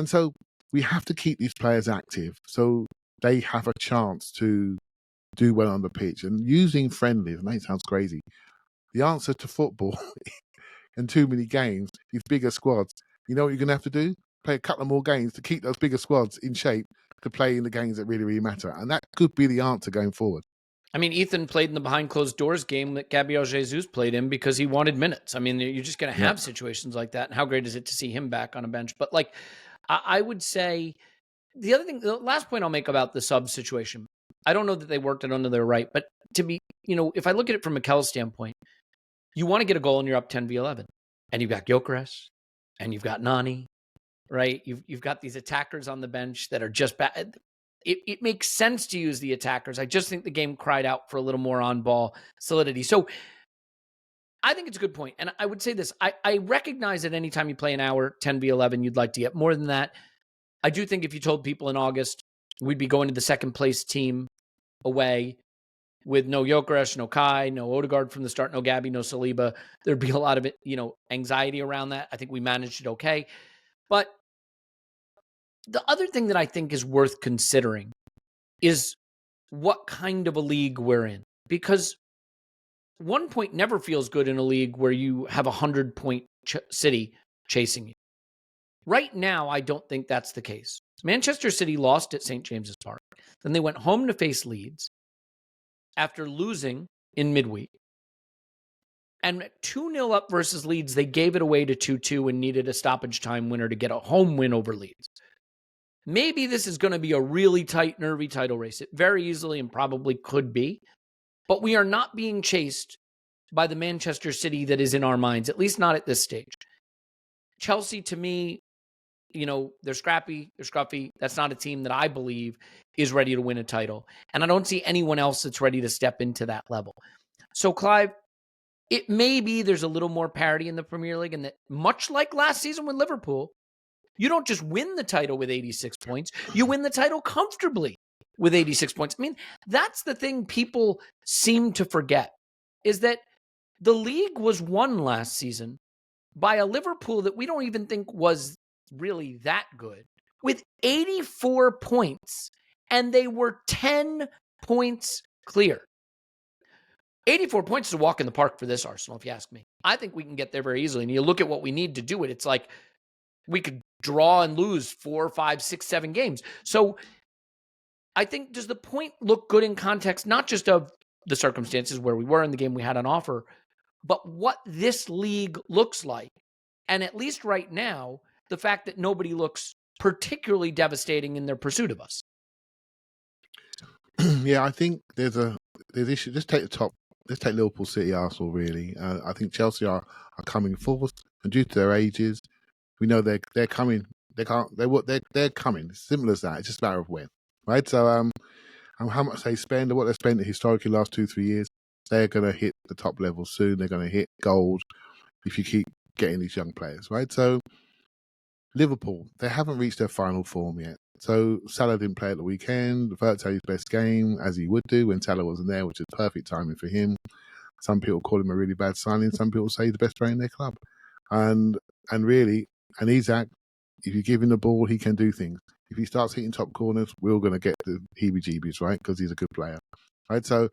so we have to keep these players active so they have a chance to do well on the pitch. And using friendlies, it sounds crazy. The answer to football and too many games, these bigger squads, you know what you're going to have to do? Play a couple of more games to keep those bigger squads in shape to play in the games that really, really matter. And that could be the answer going forward. Ethan played in the behind closed doors game that Gabriel Jesus played in because he wanted minutes. You're just going to have situations like that. And how great is it to see him back on a bench? But I would say the other thing, the last point I'll make about the sub situation, I don't know that they worked it under their right, but to be, if I look at it from Mikel's standpoint, you want to get a goal and you're up 10v11 and you've got Gyökeres and you've got Noni, right? You've got these attackers on the bench that are just bad. It makes sense to use the attackers. I just think the game cried out for a little more on-ball solidity. So I think it's a good point. And I would say this. I recognize that anytime you play an hour, 10v11, you'd like to get more than that. I do think if you told people in August we'd be going to the second-place team away with no Gyökeres, no Kai, no Odegaard from the start, no Gabby, no Saliba, there'd be a lot of anxiety around that. I think we managed it okay. But the other thing that I think is worth considering is what kind of a league we're in. Because 1 point never feels good in a league where you have a 100-point City chasing you. Right now, I don't think that's the case. Manchester City lost at St. James's Park. Then they went home to face Leeds after losing in midweek. And 2-0 up versus Leeds, they gave it away to 2-2 and needed a stoppage time winner to get a home win over Leeds. Maybe this is going to be a really tight, nervy title race. It very easily and probably could be. But we are not being chased by the Manchester City that is in our minds, at least not at this stage. Chelsea, to me, they're scrappy, they're scruffy. That's not a team that I believe is ready to win a title. And I don't see anyone else that's ready to step into that level. So, Clive, it may be there's a little more parity in the Premier League, and that much like last season with Liverpool, you don't just win the title with 86 points. You win the title comfortably with 86 points. That's the thing people seem to forget, is that the league was won last season by a Liverpool that we don't even think was really that good, with 84 points, and they were 10 points clear. 84 points is a walk in the park for this Arsenal, if you ask me. I think we can get there very easily. And you look at what we need to do it, it's like we could draw and lose 4, 5, 6, 7 games. So I think, does the point look good in context, not just of the circumstances where we were in the game we had on offer, but what this league looks like? And at least right now, the fact that nobody looks particularly devastating in their pursuit of us. Yeah, I think there's issue. Let's take the top. Let's take Liverpool, City, Arsenal. Really, I think Chelsea are coming fourth, and due to their ages, we know they're coming. They're coming. It's simple as that. It's just a matter of when, right? So and how much they spend, or what they spent historically last 2-3 years, they're going to hit the top level soon. They're going to hit gold if you keep getting these young players, right? So Liverpool, they haven't reached their final form yet. So Salah didn't play at the weekend. Verts had his best game, as he would do when Salah wasn't there, which is perfect timing for him. Some people call him a really bad signing. Some people say he's the best player in their club. And Isaac, if you give him the ball, he can do things. If he starts hitting top corners, we're going to get the heebie-jeebies, right? Because he's a good player, right? So,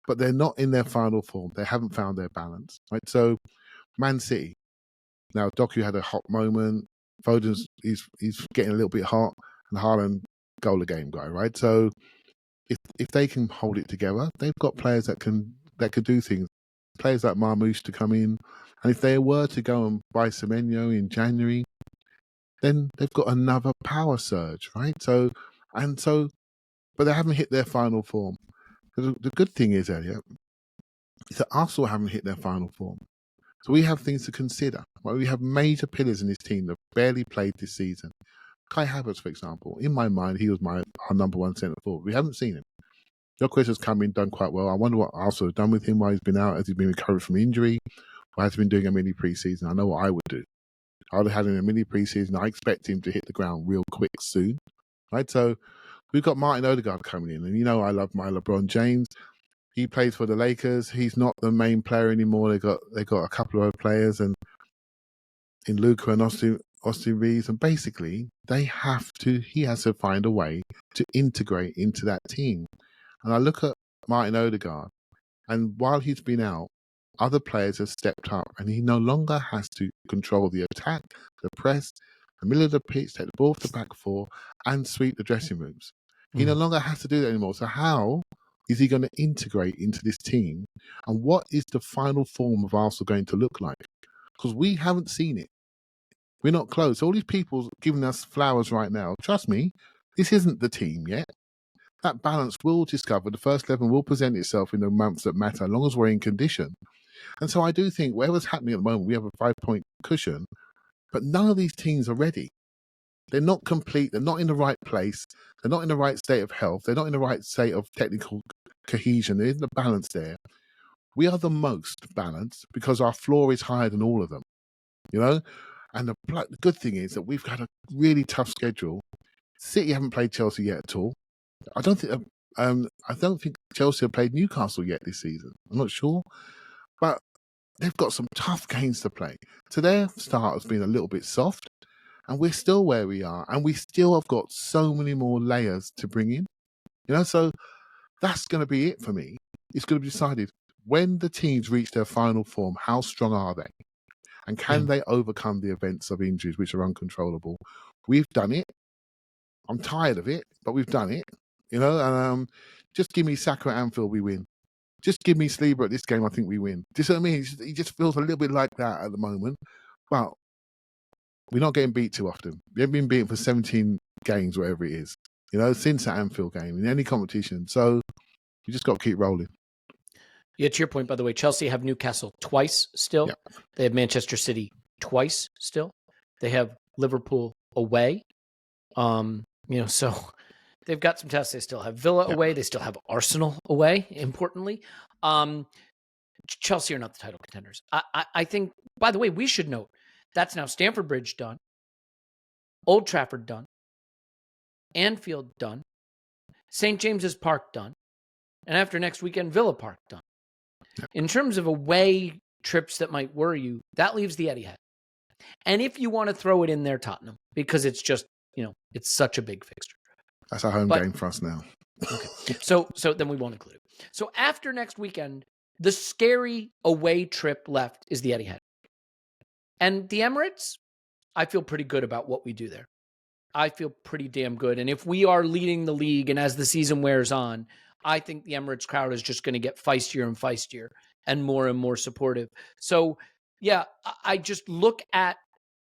but they're not in their final form. They haven't found their balance, right? So, Man City. Now, Doku had a hot moment. Foden's he's getting a little bit hot, and Haaland goal a game guy, right? So, if they can hold it together, they've got players that can do things. Players like Marmoush to come in, and if they were to go and buy Semenyo in January, then they've got another power surge, right? So, but they haven't hit their final form. The good thing is, Elliot, is that Arsenal haven't hit their final form. So we have things to consider. Right? We have major pillars in this team that barely played this season. Kai Havertz, for example, in my mind, he was our number one centre forward. We haven't seen him. Joe has come in, done quite well. I wonder what Arsenal have done with him while he's been out. Has he been recovered from injury? Or has he been doing a mini pre-season? I know what I would do. I would have had him in a mini pre-season. I expect him to hit the ground real quick soon. Right? So we've got Martin Odegaard coming in. And you know I love my LeBron James. He plays for the Lakers. He's not the main player anymore. They got a couple of other players and in Luka and Austin Reeves. And basically he has to find a way to integrate into that team. And I look at Martin Odegaard, and while he's been out, other players have stepped up, and he no longer has to control the attack, the press, the middle of the pitch, take the ball off the back four, and sweep the dressing rooms. He no longer has to do that anymore. So how is he going to integrate into this team? And what is the final form of Arsenal going to look like? Because we haven't seen it. We're not close. All these people giving us flowers right now, trust me, this isn't the team yet. That balance will discover. The first 11 will present itself in the months that matter, as long as we're in condition. And so I do think whatever's happening at the moment, we have a 5-point cushion, but none of these teams are ready. They're not complete. They're not in the right place. They're not in the right state of health. They're not in the right state of technical cohesion. There isn't a balance there. We are the most balanced because our floor is higher than all of them, you know? And the good thing is that we've got a really tough schedule. City haven't played Chelsea yet at all. I don't think Chelsea have played Newcastle yet this season. I'm not sure, but they've got some tough games to play. So their start has been a little bit soft, and we're still where we are, and we still have got so many more layers to bring in. You know, so that's going to be it for me. It's going to be decided when the teams reach their final form. How strong are they, and can they overcome the events of injuries which are uncontrollable? We've done it. I'm tired of it, but we've done it. You know, and just give me Saka at Anfield, we win. Just give me Saliba at this game, I think we win. Do you see what I mean? He just feels a little bit like that at the moment. But we're not getting beat too often. We haven't been beaten for 17 games, whatever it is, you know, since that Anfield game, in any competition. So you just got to keep rolling. Yeah, to your point, by the way, Chelsea have Newcastle twice still. Yep. They have Manchester City twice still. They have Liverpool away. So they've got some tests. They still have Villa away. They still have Arsenal away, importantly. Chelsea are not the title contenders. I think, by the way, we should note, that's now Stamford Bridge done, Old Trafford done, Anfield done, St. James's Park done, and after next weekend, Villa Park done. In terms of away trips that might worry you, that leaves the Etihad. And if you want to throw it in there, Tottenham, because it's just, it's such a big fixture. That's a home game for us now. Okay. So then we won't include it. So after next weekend, the scary away trip left is the Etihad. And the Emirates, I feel pretty good about what we do there. I feel pretty damn good. And if we are leading the league and as the season wears on, I think the Emirates crowd is just going to get feistier and feistier and more supportive. So, yeah, I just look at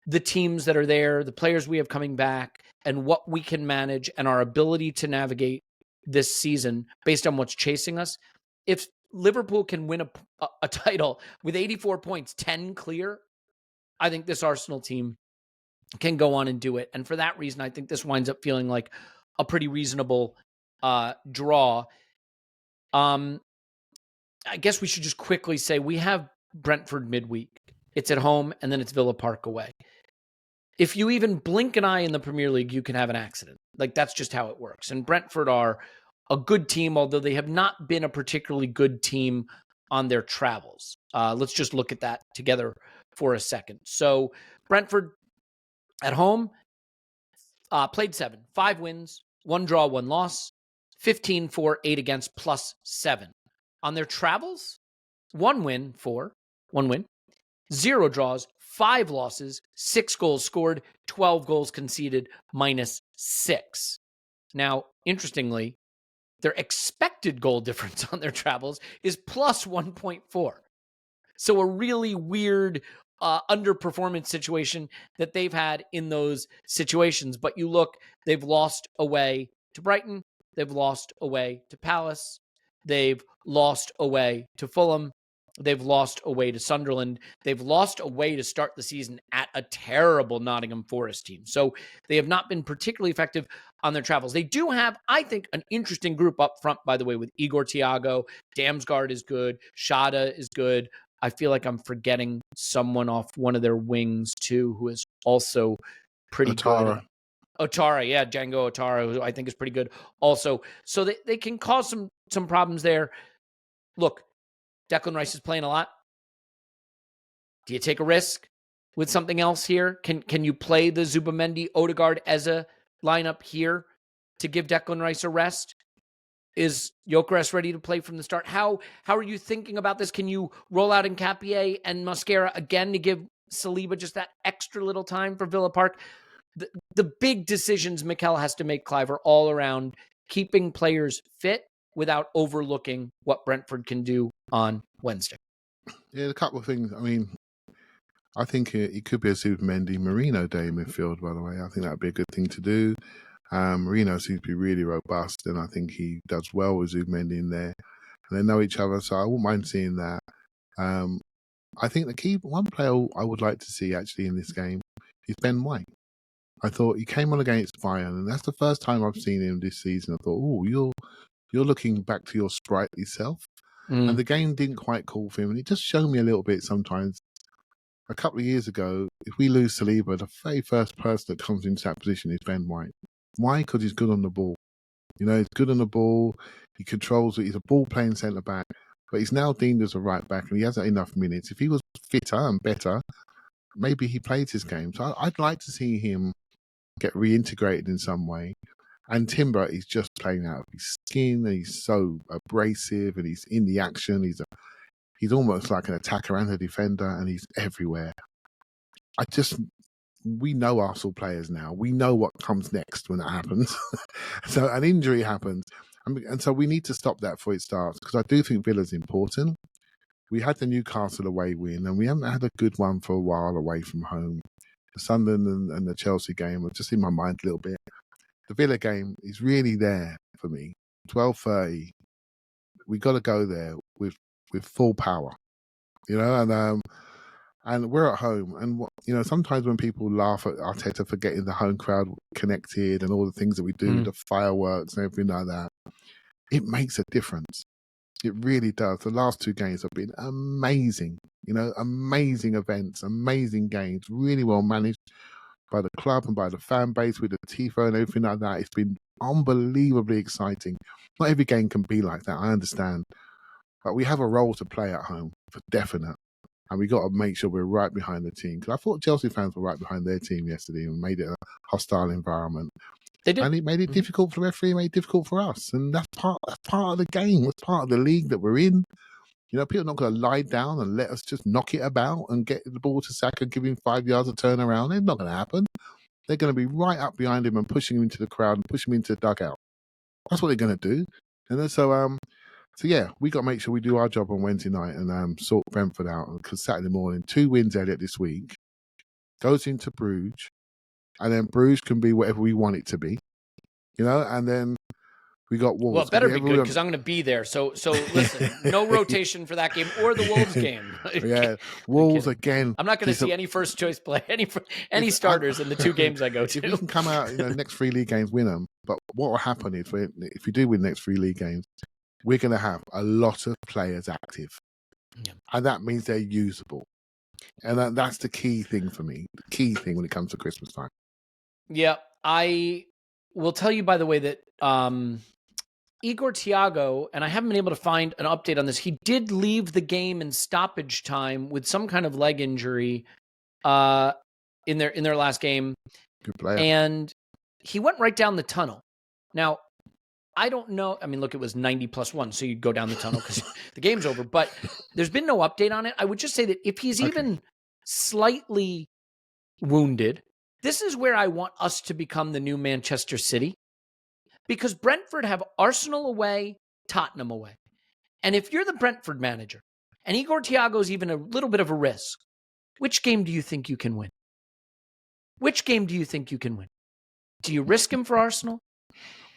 the teams that are there, the players we have coming back, and what we can manage and our ability to navigate this season based on what's chasing us. If Liverpool can win a title with 84 points, 10 clear, I think this Arsenal team can go on and do it. And for that reason, I think this winds up feeling like a pretty reasonable draw. I guess we should just quickly say we have Brentford midweek. It's at home, and then it's Villa Park away. If you even blink an eye in the Premier League, you can have an accident. Like, that's just how it works. And Brentford are a good team, although they have not been a particularly good team on their travels. Let's just look at that together for a second. So Brentford at home played 7, 5 wins, 1 draw, 1 loss, 15 for, 8 against, +7. On their travels, 1 win, 0 draws, 5 losses, 6 goals scored, 12 goals conceded, -6. Now, interestingly, their expected goal difference on their travels is +1.4. So a really weird underperformance situation that they've had in those situations. But you look, they've lost away to Brighton, they've lost away to Palace, they've lost away to Fulham, they've lost away to Sunderland, they've lost away to start the season at a terrible Nottingham Forest team. So they have not been particularly effective on their travels. They do have, I think, an interesting group up front, by the way, with Igor Thiago. Damsgaard is good. Shada is good. I feel like I'm forgetting someone off one of their wings, too, who is also pretty good. Otara, yeah, Django Otara, who I think is pretty good also. So they can cause some problems there. Look, Declan Rice is playing a lot. Do you take a risk with something else here? Can you play the Zubamendi, Odegaard, Eze lineup here to give Declan Rice a rest? Is Gyökeres ready to play from the start? How are you thinking about this? Can you roll out Nketiah and Mosquera again to give Saliba just that extra little time for Villa Park? The big decisions Mikel has to make, Clive, are all around keeping players fit without overlooking what Brentford can do on Wednesday. Yeah, a couple of things. I mean, I think it could be a Zubamendi Marino day in midfield, by the way. I think that would be a good thing to do. Marino seems to be really robust, and I think he does well with Zubamendi in there. And they know each other, so I wouldn't mind seeing that. I think the key one player I would like to see actually in this game is Ben White. I thought he came on against Bayern, and that's the first time I've seen him this season. I thought, oh, you're looking back to your sprightly self. And the game didn't quite call for him, and it just showed me a little bit sometimes. A couple of years ago, if we lose Saliba, the very first person that comes into that position is Ben White. Why? Because he's good on the ball. You know, he's good on the ball. He controls it. He's a ball-playing centre-back. But he's now deemed as a right-back, and he hasn't enough minutes. If he was fitter and better, maybe he plays his game. So I'd like to see him get reintegrated in some way. And Timber is just playing out of his skin, and he's so abrasive, and he's in the action. He's almost like an attacker and a defender, and he's everywhere. We know Arsenal players now. We know what comes next when that happens. So an injury happens. And so we need to stop that before it starts, because I do think Villa's important. We had the Newcastle away win, and we haven't had a good one for a while away from home. The Sunderland and the Chelsea game were just in my mind a little bit. The Villa game is really there for me. 12:30. We got to go there with full power, you know. And we're at home, and you know, sometimes when people laugh at Arteta for getting the home crowd connected and all the things that we do, the fireworks and everything like that, it makes a difference. It really does. The last 2 games have been amazing. You know, amazing events, amazing games, really well managed by the club and by the fan base with the tifo and everything like that. It's been unbelievably exciting. Not every game can be like that, I understand. But we have a role to play at home, for definite. And we got to make sure we're right behind the team. Because I thought Chelsea fans were right behind their team yesterday and made it a hostile environment. They did. And it made it difficult for the referee, made it difficult for us. And that's part of the game. That's part of the league that we're in. You know, people are not going to lie down and let us just knock it about and get the ball to Saka, give him 5 yards of turnaround. It's not going to happen. They're going to be right up behind him and pushing him into the crowd and pushing him into the dugout. That's what they're going to do. And then, so yeah, we got to make sure we do our job on Wednesday night and sort Brentford out. Because Saturday morning, 2 wins, Elliot, this week. goes into Bruges, and then Bruges can be whatever we want it to be, and then we got Wolves. Well, it better be good because I'm going to be there. So listen, no rotation for that game or the Wolves game. Yeah, Wolves again. I'm not going to see any first choice play, any starters in the 2 games I go to. If we can come out, next 3 league games, win them. But what will happen if we do win the next 3 league games, we're going to have a lot of players active, and that means they're usable. And that's the key thing for me. The key thing when it comes to Christmas time. Yeah, I will tell you, by the way, that Igor Thiago, and I haven't been able to find an update on this, he did leave the game in stoppage time with some kind of leg injury in their last game. Good player. And he went right down the tunnel. Now, I don't know. I mean, look, it was 90+1, so you'd go down the tunnel because the game's over. But there's been no update on it. I would just say that if he's even slightly wounded, this is where I want us to become the new Manchester City. Because Brentford have Arsenal away, Tottenham away. And if you're the Brentford manager, and Igor Thiago's even a little bit of a risk, which game do you think you can win? Which game do you think you can win? Do you risk him for Arsenal?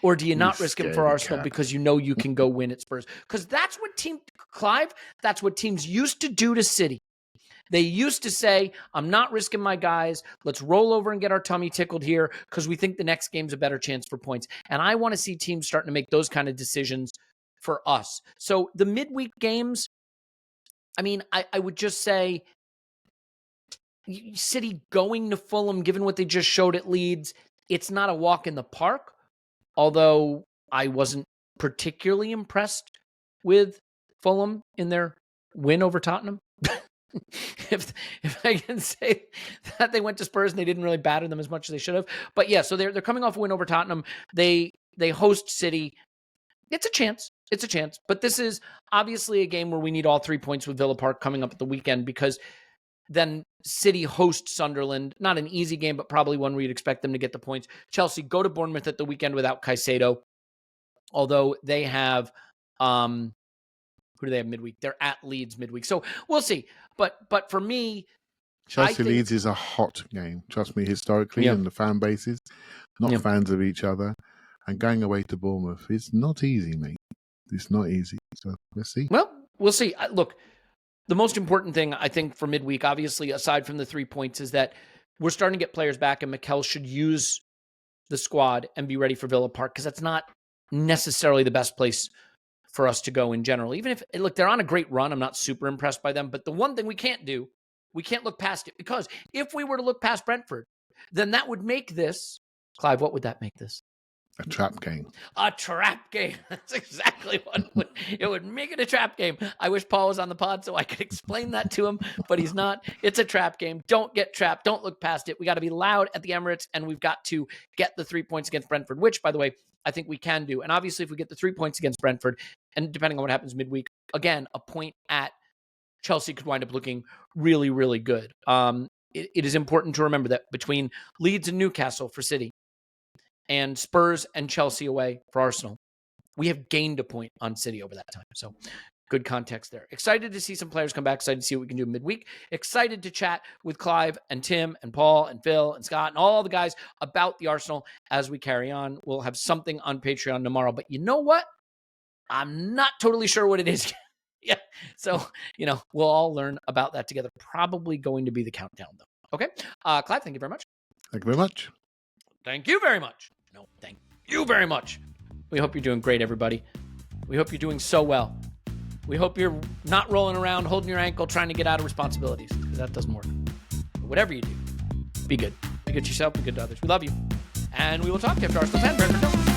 Or do you not risk him for Arsenal because you know you can go win at Spurs? Because that's what Clive, that's what teams used to do to City. They used to say, I'm not risking my guys. Let's roll over and get our tummy tickled here because we think the next game's a better chance for points. And I want to see teams starting to make those kind of decisions for us. So the midweek games, I mean, I would just say City going to Fulham, given what they just showed at Leeds, it's not a walk in the park. Although I wasn't particularly impressed with Fulham in their win over Tottenham. If I can say that, they went to Spurs and they didn't really batter them as much as they should have. But yeah, so they're coming off a win over Tottenham. They host City. It's a chance. It's a chance. But this is obviously a game where we need all 3 points with Villa Park coming up at the weekend, because then City hosts Sunderland. Not an easy game, but probably one where you'd expect them to get the points. Chelsea go to Bournemouth at the weekend without Caicedo, although they have who do they have midweek? They're at Leeds midweek. So we'll see. But for me, Chelsea Leeds is a hot game. Trust me, historically, and the fan bases, not fans of each other. And going away to Bournemouth is not easy, mate. It's not easy. So let's see. Well, we'll see. Look, the most important thing, I think, for midweek, obviously, aside from the 3 points, is that we're starting to get players back, and Mikel should use the squad and be ready for Villa Park, because that's not necessarily the best place for us to go in general. Even if, look, they're on a great run. I'm not super impressed by them. But the one thing we can't do, we can't look past it. Because if we were to look past Brentford, then that would make this, Clive, what would that make this? A trap game. A trap game. That's exactly what it would make it, a trap game. I wish Paul was on the pod so I could explain that to him, but he's not. It's a trap game. Don't get trapped. Don't look past it. We got to be loud at the Emirates, and we've got to get the 3 points against Brentford, which, by the way, I think we can do. And obviously, if we get the 3 points against Brentford, and depending on what happens midweek, again, a point at Chelsea could wind up looking really, really good. It is important to remember that between Leeds and Newcastle for City, and Spurs and Chelsea away for Arsenal, we have gained a point on City over that time. So good context there. Excited to see some players come back. Excited to see what we can do midweek. Excited to chat with Clive and Tim and Paul and Phil and Scott and all the guys about the Arsenal as we carry on. We'll have something on Patreon tomorrow. But you know what? I'm not totally sure what it is. Yeah. So, we'll all learn about that together. Probably going to be the countdown, though. Okay. Clive, thank you very much. Thank you very much. Thank you very much. No, thank you very much. We hope you're doing great, everybody. We hope you're doing so well. We hope you're not rolling around, holding your ankle, trying to get out of responsibilities, because that doesn't work. But whatever you do, be good. Be good to yourself, be good to others. We love you. And we will talk to you after Arsenal's and Brentford.